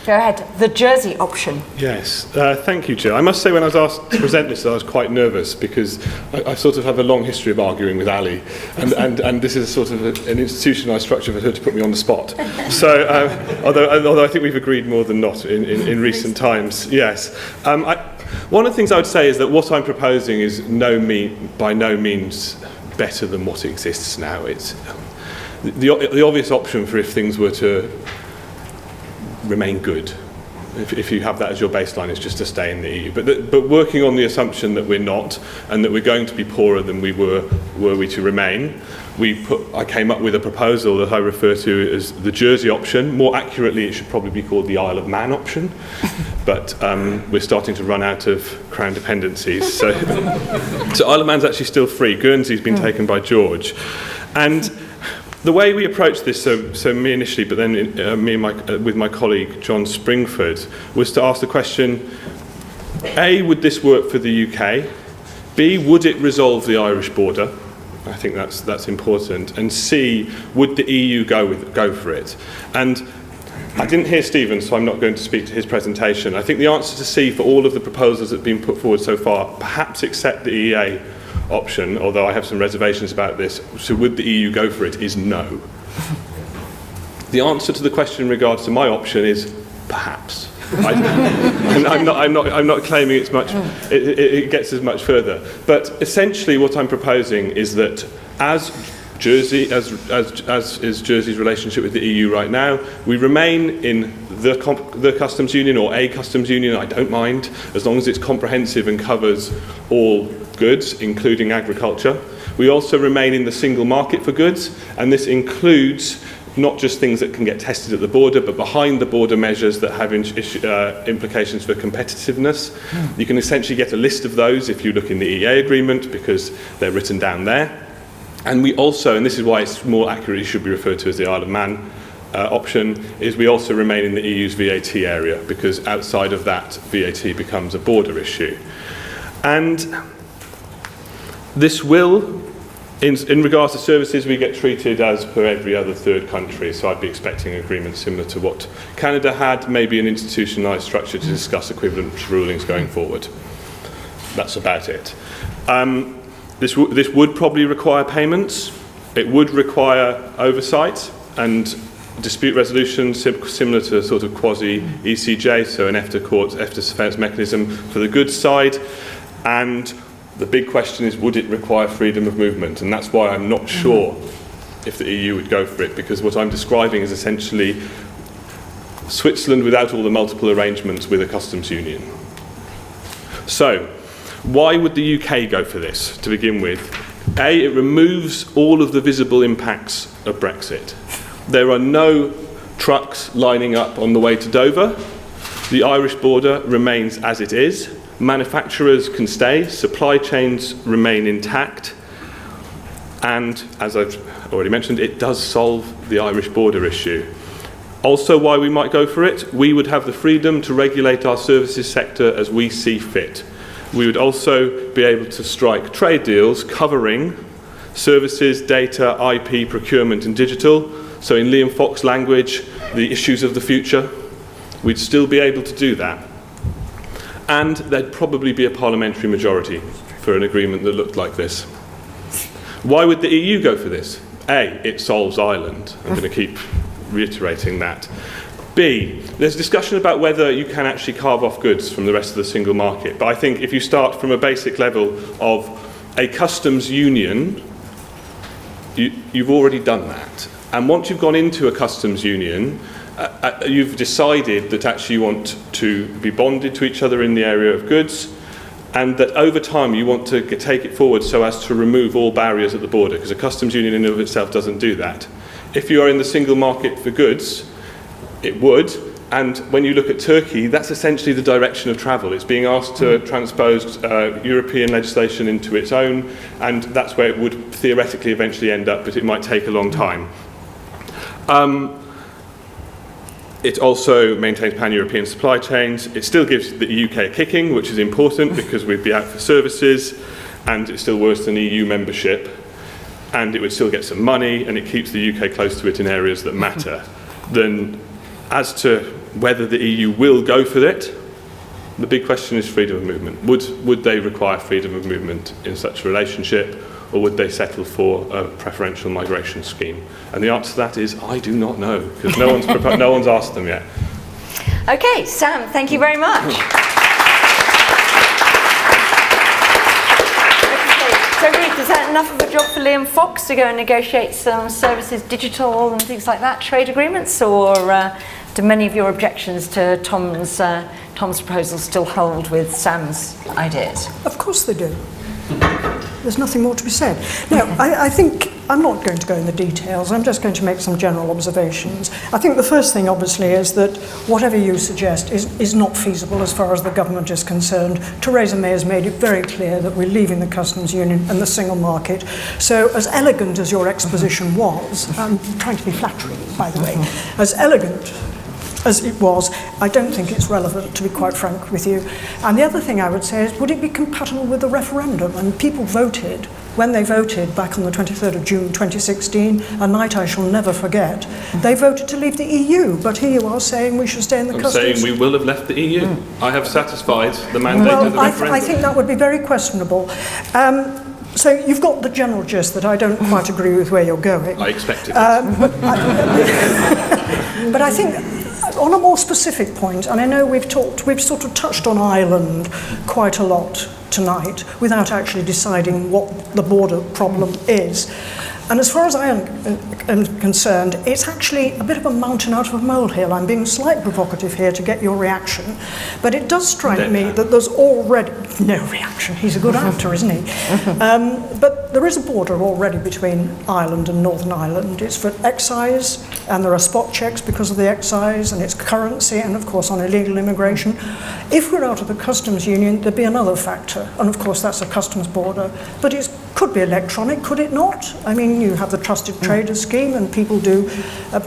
go ahead. The Jersey option. Yes, thank you, Jill. I must say when I was asked to present this, I was quite nervous because I sort of have a long history of arguing with Ali, and this is sort of an institutionalised structure for her to put me on the spot. So, although I think we've agreed more than not in recent times, yes. One of the things I would say is that what I'm proposing is by no means better than what exists now. It's the obvious option for if things were to remain good, if you have that as your baseline, is just to stay in the EU. But working on the assumption that we're not, and that we're going to be poorer than we were we to remain, I came up with a proposal that I refer to as the Jersey option. More accurately, it should probably be called the Isle of Man option. But we're starting to run out of Crown dependencies. So Isle of Man's actually still free. Guernsey's been taken by George. And the way we approached this, so me initially, but then me and with my colleague John Springford, was to ask the question, A, would this work for the UK? B, would it resolve the Irish border? I think that's important. And C, would the EU go for it? And I didn't hear Stephen, so I'm not going to speak to his presentation. I think the answer to C for all of the proposals that have been put forward so far, perhaps except the EEA option, although I have some reservations about this, so would the EU go for it, is no. The answer to the question in regards to my option is perhaps. I'm not claiming it's much. It gets us much further. But essentially, what I'm proposing is that as Jersey, as is Jersey's relationship with the EU right now, we remain in the customs union or a customs union. I don't mind, as long as it's comprehensive and covers all goods, including agriculture. We also remain in the single market for goods, and this includes not just things that can get tested at the border, but behind the border measures that have implications for competitiveness. You can essentially get a list of those if you look in the EEA agreement, because they're written down there. And we also, and this is why it's more accurately should be referred to as the Isle of Man option, is we also remain in the EU's VAT area, because outside of that, VAT becomes a border issue. And this will, in regards to services, we get treated as per every other third country, so I'd be expecting an agreement similar to what Canada had, maybe an institutionalised structure to discuss equivalent rulings going forward. That's about it. This would probably require payments. It would require oversight and dispute resolution similar to sort of quasi-ECJ, so an EFTA surveillance mechanism for the goods side. And the big question is, would it require freedom of movement? And that's why I'm not sure if the EU would go for it, because what I'm describing is essentially Switzerland without all the multiple arrangements with a customs union. So, why would the UK go for this, to begin with? A, it removes all of the visible impacts of Brexit. There are no trucks lining up on the way to Dover. The Irish border remains as it is. Manufacturers can stay, supply chains remain intact, and as I've already mentioned, it does solve the Irish border issue. Also, why we might go for it, we would have the freedom to regulate our services sector as we see fit. We would also be able to strike trade deals covering services, data, IP, procurement and digital. So in Liam Fox language, the issues of the future. We'd still be able to do that. And there'd probably be a parliamentary majority for an agreement that looked like this. Why would the EU go for this? A, it solves Ireland. I'm going to keep reiterating that. B, there's discussion about whether you can actually carve off goods from the rest of the single market. But I think if you start from a basic level of a customs union, you've already done that. And once you've gone into a customs union, you've decided that actually you want to be bonded to each other in the area of goods, and that over time you want to take it forward so as to remove all barriers at the border, because a customs union in and of itself doesn't do that. If you are in the single market for goods, it would, and when you look at Turkey, that's essentially the direction of travel. It's being asked to transpose European legislation into its own, and that's where it would theoretically eventually end up, but it might take a long time. It also maintains pan-European supply chains. It still gives the UK a kicking, which is important because we'd be out for services, and it's still worse than EU membership, and it would still get some money, and it keeps the UK close to it in areas that matter. Then, as to whether the EU will go for it, the big question is freedom of movement. Would they require freedom of movement in such a relationship, or would they settle for a preferential migration scheme? And the answer to that is, I do not know, because no one's asked them yet. Okay, Sam, thank you very much. So, Ruth, is that enough of a job for Liam Fox to go and negotiate some services, digital and things like that, trade agreements, or do many of your objections to Tom's proposals still hold with Sam's ideas? Of course they do. There's nothing more to be said. Now, I think I'm not going to go in the details. I'm just going to make some general observations. I think the first thing, obviously, is that whatever you suggest is not feasible as far as the government is concerned. Theresa May has made it very clear that we're leaving the customs union and the single market. So as elegant as your exposition was, I'm trying to be flattering, by the way, as elegant as it was, I don't think it's relevant, to be quite frank with you. And the other thing I would say is, would it be compatible with the referendum? And people voted, when they voted back on the 23rd of June 2016, a night I shall never forget, they voted to leave the EU, but here you are saying we should stay in the customs. I'm saying we will have left the EU. I have satisfied the mandate of the referendum. I think that would be very questionable. So you've got the general gist that I don't quite agree with where you're going. I expected but I think on a more specific point, and I know we've sort of touched on Ireland quite a lot tonight without actually deciding what the border problem is. And as far as I am concerned, it's actually a bit of a mountain out of a molehill. I'm being slightly provocative here to get your reaction. But it does strike me that there's already... No reaction. He's a good actor, isn't he? But there is a border already between Ireland and Northern Ireland. It's for excise, and there are spot checks because of the excise, and it's currency, and of course on illegal immigration. If we're out of the customs union, there'd be another factor. And of course that's a customs border. But it could be electronic, could it not? I mean, you have the trusted trader scheme, and people do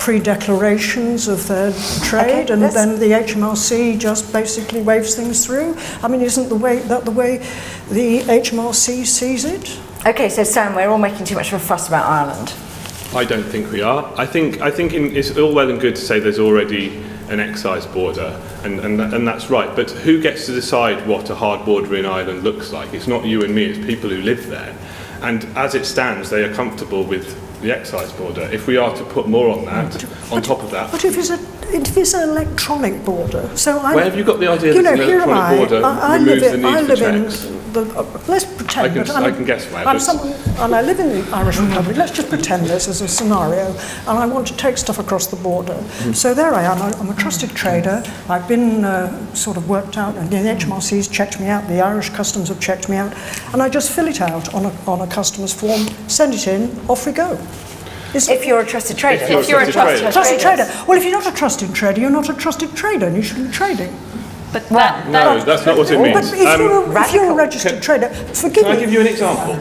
pre-declarations of their trade, and then the HMRC just basically waves things through. I mean, isn't the way the HMRC sees it? Okay, so Sam, we're all making too much of a fuss about Ireland. I don't think we are. I think it's all well and good to say there's already an excise border, and that's right. But who gets to decide what a hard border in Ireland looks like? It's not you and me, it's people who live there. And as it stands, they are comfortable with the excise border. If we are to put more on that, on top of that... But if it's an electronic border, so where have you got the idea that an electronic border removes the need for checks? Let's pretend I can guess where. I'm someone, and I live in the Irish Republic. Let's just pretend this as a scenario, and I want to take stuff across the border. So there I am. I'm a trusted trader. I've been sort of worked out, and the HMRC's checked me out. The Irish Customs have checked me out, and I just fill it out on a customs form, send it in, off we go. If you're a trusted trader. If you're a trusted trader. Well, if you're not a trusted trader, you're not a trusted trader, and you shouldn't be trading. But no, that's not what it means. But if you're a registered trader, forgive me. Can I give you an example?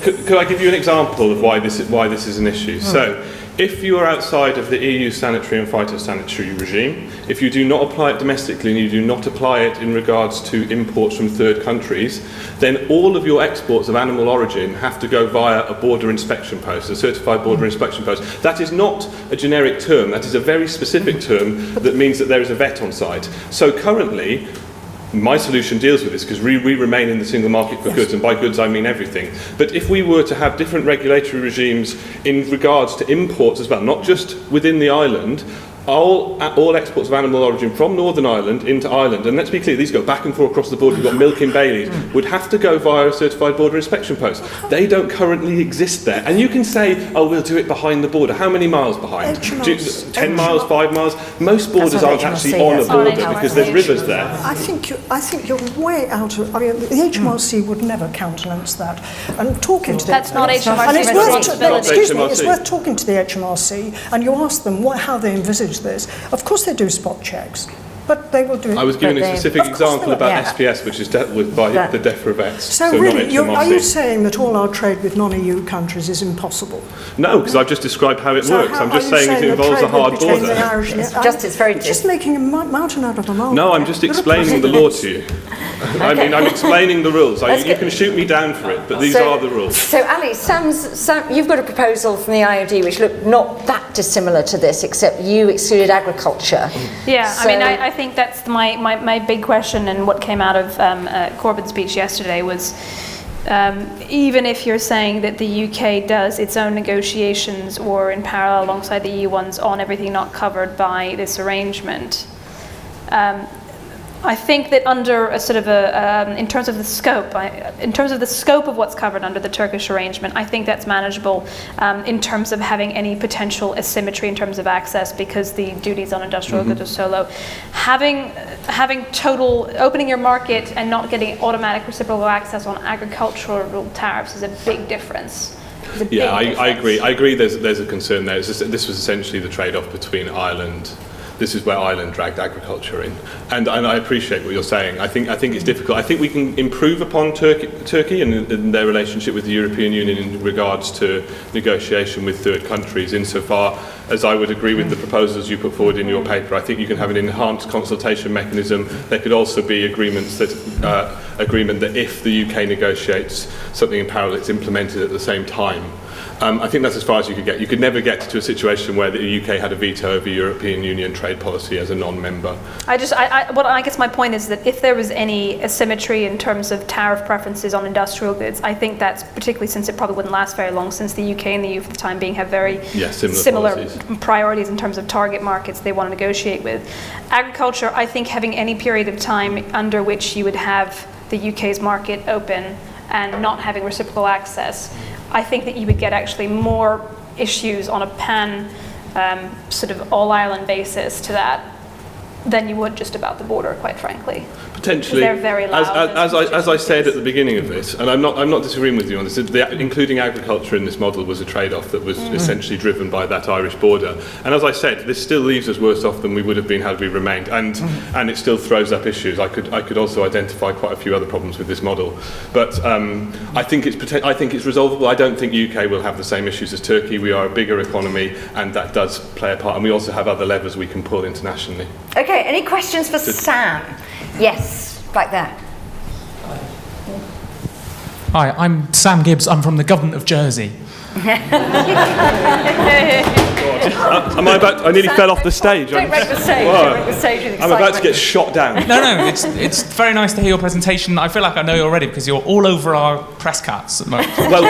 Could I give you an example of why this is an issue? So, if you are outside of the EU sanitary and phytosanitary regime, if you do not apply it domestically and you do not apply it in regards to imports from third countries, then all of your exports of animal origin have to go via a border inspection post, a certified border inspection post. That is not a generic term, that is a very specific term that means that there is a vet on site. So currently, my solution deals with this because we remain in the single market for goods, and by goods I mean everything. But if we were to have different regulatory regimes in regards to imports as well, not just within the island, all exports of animal origin from Northern Ireland into Ireland, and let's be clear, these go back and forth across the border, you've got milk in Baileys, would have to go via a certified border inspection post. They don't currently exist there. And you can say, oh, we'll do it behind the border. How many miles behind? 10 miles, 5 miles? Most borders aren't actually on a border because there's rivers there. I think you're way out of... I mean, the HMRC would never countenance that. And talking to them... That's not HMRC's responsibility. Excuse me, it's worth talking to the HMRC, and you ask them how they envisage this. Of course they do spot checks, but they will do it. I was giving a specific example about SPS, which is dealt with by the DEFRA vets. So really, are you saying that all our trade with non-EU countries is impossible? No, because I've just described how it works. I'm just saying it involves a hard border. It's just making a mountain out of a molehill. No, I'm just explaining the law to you. I mean, I'm explaining the rules. You can shoot me down for it, but these are the rules. So, Ali, Sam, you've got a proposal from the IOD which looked not that dissimilar to this, except you excluded agriculture. Yeah, so, I mean, I think that's my big question, and what came out of Corbyn's speech yesterday was, even if you're saying that the UK does its own negotiations or in parallel alongside the EU ones on everything not covered by this arrangement, I think that under a sort of in terms of the scope of what's covered under the Turkish arrangement, I think that's manageable in terms of having any potential asymmetry in terms of access, because the duties on industrial goods are so low. Having total opening your market and not getting automatic reciprocal access on agricultural tariffs is a big difference. Yeah, I agree. I agree. There's a concern there. This was essentially the trade-off between Ireland this is where Ireland dragged agriculture in. And I appreciate what you're saying. I think it's difficult. I think we can improve upon Turkey and their relationship with the European Union in regards to negotiation with third countries, insofar as I would agree with the proposals you put forward in your paper. I think you can have an enhanced consultation mechanism. There could also be agreement that if the UK negotiates something in parallel, it's implemented at the same time. I think that's as far as you could get. You could never get to a situation where the UK had a veto over European Union trade policy as a non-member. I guess my point is that if there was any asymmetry in terms of tariff preferences on industrial goods, I think that's, particularly since it probably wouldn't last very long, since the UK and the EU for the time being have very similar priorities in terms of target markets they want to negotiate with. Agriculture, I think having any period of time under which you would have the UK's market open and not having reciprocal access, I think that you would get actually more issues on a pan sort of all-Ireland basis to that than you would just about the border, quite frankly. Potentially, they're very loud. As I said at the beginning of this, and I'm not disagreeing with you on this, including agriculture in this model was a trade-off that was essentially driven by that Irish border. And as I said, this still leaves us worse off than we would have been had we remained, and it still throws up issues. I could also identify quite a few other problems with this model, but I think it's resolvable. I don't think UK will have the same issues as Turkey. We are a bigger economy, and that does play a part. And we also have other levers we can pull internationally. Okay, any questions for Sam? Yes, back there. Hi, I'm Sam Gibbs. I'm from the government of Jersey. I nearly fell off the stage. Don't break the stage. Don't break the stage with I'm about to get shot down. No, it's very nice to hear your preration. I feel like I know you already because you're all over our press cards at the moment. Well,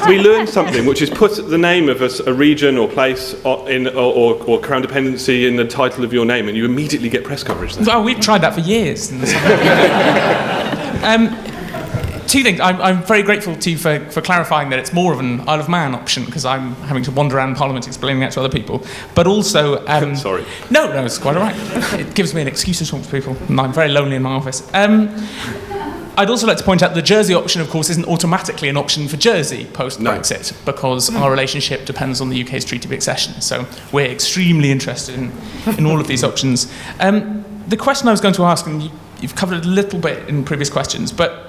we learned something, which is put the name of a region or place or crown dependency in the title of your name, and you immediately get press coverage then. Well, we've tried that for years. Two things. I'm very grateful to you for clarifying that it's more of an Isle of Man option, because I'm having to wander around Parliament explaining that to other people. But also... Sorry. No, it's quite all right. It gives me an excuse to talk to people, and I'm very lonely in my office. I'd also like to point out the Jersey option, of course, isn't automatically an option for Jersey post-Brexit, because our relationship depends on the UK's treaty of accession. So we're extremely interested in all of these options. The question I was going to ask, and you've covered it a little bit in previous questions, but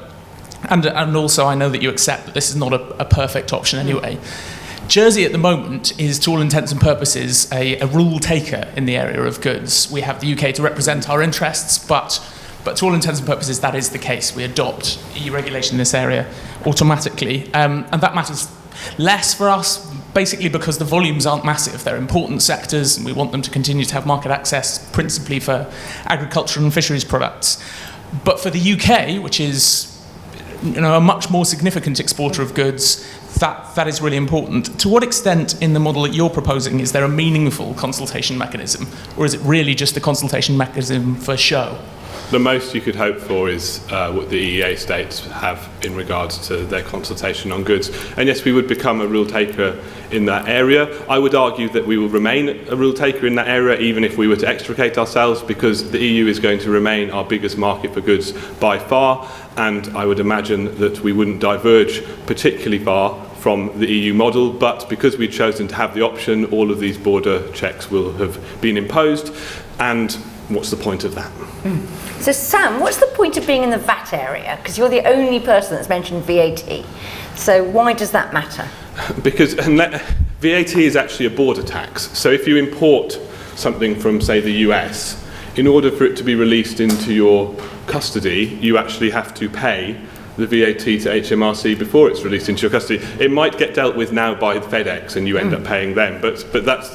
and also I know that you accept that this is not a perfect option anyway. Jersey at the moment is, to all intents and purposes, a rule taker in the area of goods. We have the UK to represent our interests, but to all intents and purposes that is the case. We adopt EU regulation in this area automatically, and that matters less for us, basically because the volumes aren't massive. They're important sectors, and we want them to continue to have market access, principally for agriculture and fisheries products. But for the UK, which is a much more significant exporter of goods, that is really important. To what extent in the model that you're proposing is there a meaningful consultation mechanism, or is it really just a consultation mechanism for show? The most you could hope for is what the EEA states have in regards to their consultation on goods. And yes, we would become a rule taker in that area. I would argue that we will remain a rule taker in that area even if we were to extricate ourselves, because the EU is going to remain our biggest market for goods by far, and I would imagine that we wouldn't diverge particularly far from the EU model, but because we've chosen to have the option, all of these border checks will have been imposed, and what's the point of that? So Sam, what's the point of being in the VAT area? Because you're the only person that's mentioned VAT. So why does that matter? Because VAT is actually a border tax. So if you import something from, say, the US, in order for it to be released into your custody, you actually have to pay the VAT to HMRC before it's released into your custody. It might get dealt with now by FedEx, and you end up paying them. But that's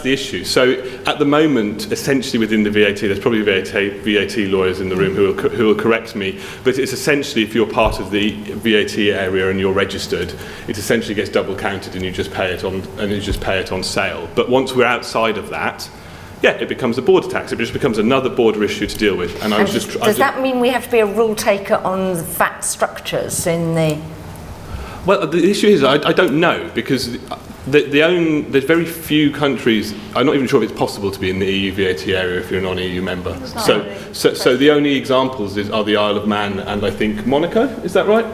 the issue. So at the moment, essentially within the VAT, there's probably VAT lawyers in the room who will correct me. But it's essentially, if you're part of the VAT area and you're registered, it essentially gets double counted, and you just pay it on sale. But once we're outside of that, yeah, it becomes a border tax. It just becomes another border issue to deal with. And does that mean we have to be a rule taker on the VAT structures in the... Well, the issue is I don't know, because there's very few countries. I'm not even sure if it's possible to be in the EU VAT area if you're a non-EU member. So the only examples are the Isle of Man and I think Monaco. Is that right?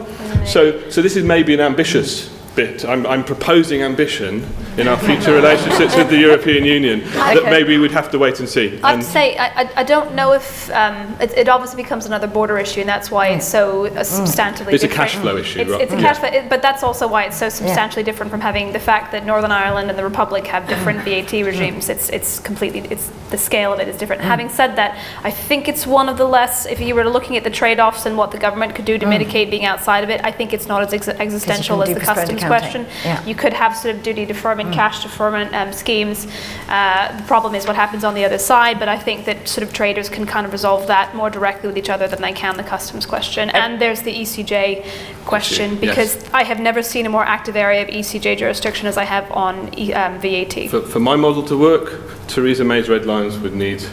So this is maybe an ambitious bit. I'm proposing ambition. in our future relationships with the European Union that maybe we'd have to wait and see. I have to say, I don't know if it obviously becomes another border issue, and that's why it's so substantially it's different. a cash flow issue, right? It's a cash flow, but that's also why it's so substantially different from having the fact that Northern Ireland and the Republic have different VAT regimes. It's the scale of it is different. Having said that, I think it's one of the less, if you were looking at the trade-offs and what the government could do to mitigate being outside of it, I think it's not as existential as the customs question. You could have sort of duty deferment, cash deferment schemes. The problem is what happens on the other side, but I think that sort of traders can kind of resolve that more directly with each other than they can the customs question. And there's the ECJ question, because I have never seen a more active area of ECJ jurisdiction as I have on VAT. For my model to work, Theresa May's red lines would need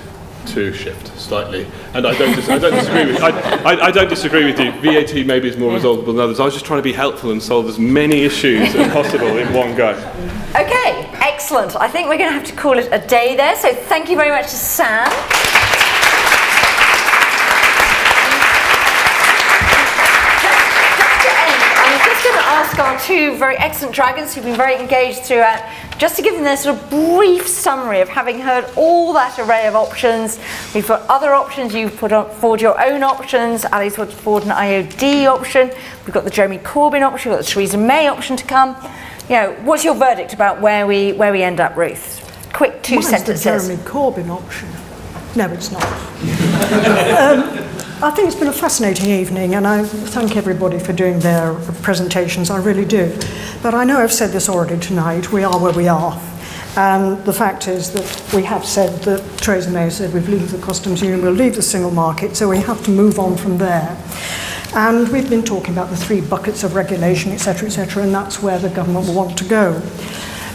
to shift slightly, and I don't disagree with I don't disagree with you. VAT maybe is more resolvable than others. I was just trying to be helpful and solve as many issues as possible in one go. Okay, excellent. I think we're going to have to call it a day there. So thank you very much to Sam. I'm just going to ask our two very excellent dragons who've been very engaged throughout, just to give them their sort of brief summary of having heard all that array of options. We've got other options. You've put forward your own options. Ali's put forward an IOD option. We've got the Jeremy Corbyn option. We've got the Theresa May option to come. What's your verdict about where we end up, Ruth? Quick two sentences. Mine's the Jeremy Corbyn option. No, it's not. I think it's been a fascinating evening, and I thank everybody for doing their presentations, I really do. But I know I've said this already tonight, we are where we are. And the fact is that we have said that Theresa May said we've leave the customs union, we'll leave the single market, so we have to move on from there. And we've been talking about the 3 buckets of regulation, etc., and that's where the government will want to go.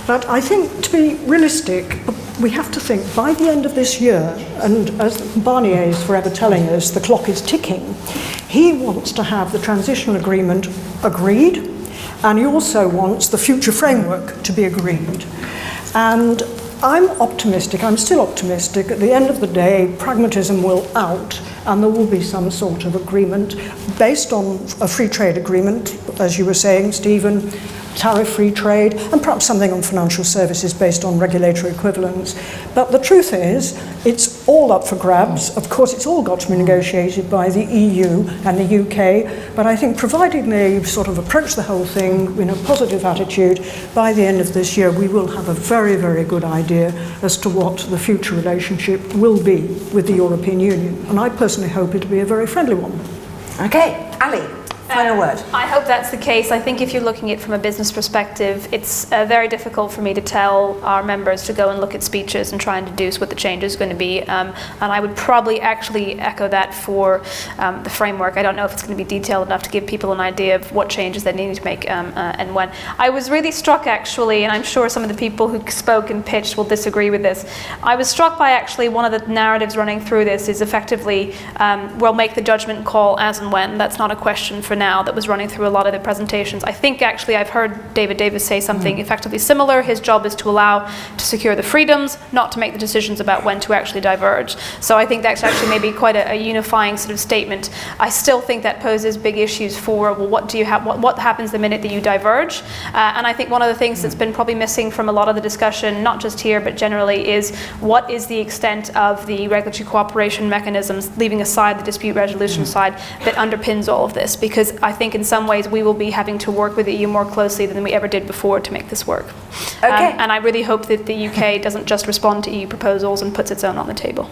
But I think, to be realistic, we have to think by the end of this year, and as Barnier is forever telling us, the clock is ticking, he wants to have the transitional agreement agreed, and he also wants the future framework to be agreed. And I'm optimistic, I'm still optimistic, at the end of the day, pragmatism will out, and there will be some sort of agreement based on a free trade agreement, as you were saying, Stephen, tariff-free trade, and perhaps something on financial services based on regulatory equivalence. But the truth is, it's all up for grabs. Of course, it's all got to be negotiated by the EU and the UK, but I think providing they sort of approach the whole thing in a positive attitude, by the end of this year, we will have a very, very good idea as to what the future relationship will be with the European Union. And I personally hope it'll be a very friendly one. Okay, Ali. Final word. I hope that's the case. I think if you're looking at it from a business perspective, it's very difficult for me to tell our members to go and look at speeches and try and deduce what the change is going to be. And I would probably actually echo that for the framework. I don't know if it's going to be detailed enough to give people an idea of what changes they need to make and when. I was really struck actually, and I'm sure some of the people who spoke and pitched will disagree with this. I was struck by actually one of the narratives running through this is effectively we'll make the judgment call as and when. That's not a question for now that was running through a lot of the presentations. I think actually I've heard David Davis say something effectively similar. His job is to allow to secure the freedoms, not to make the decisions about when to actually diverge. So I think that's actually maybe quite a unifying sort of statement. I still think that poses big issues for, well, what do you have? What happens the minute that you diverge? And I think one of the things that's been probably missing from a lot of the discussion, not just here but generally, is what is the extent of the regulatory cooperation mechanisms, leaving aside the dispute resolution side, that underpins all of this, because I think in some ways we will be having to work with the EU more closely than we ever did before to make this work. Okay. And I really hope that the UK doesn't just respond to EU proposals and puts its own on the table.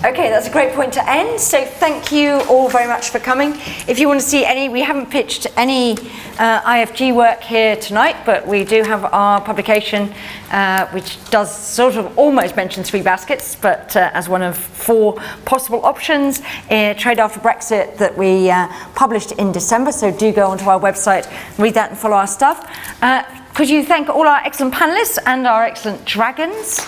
Okay, that's a great point to end. So thank you all very much for coming. If you want to see any, we haven't pitched any IFG work here tonight, but we do have our publication, which does sort of almost mention 3 baskets, but as one of 4 possible options, Trade After Brexit, that we published in December. So do go onto our website, read that and follow our stuff. Could you thank all our excellent panelists and our excellent dragons?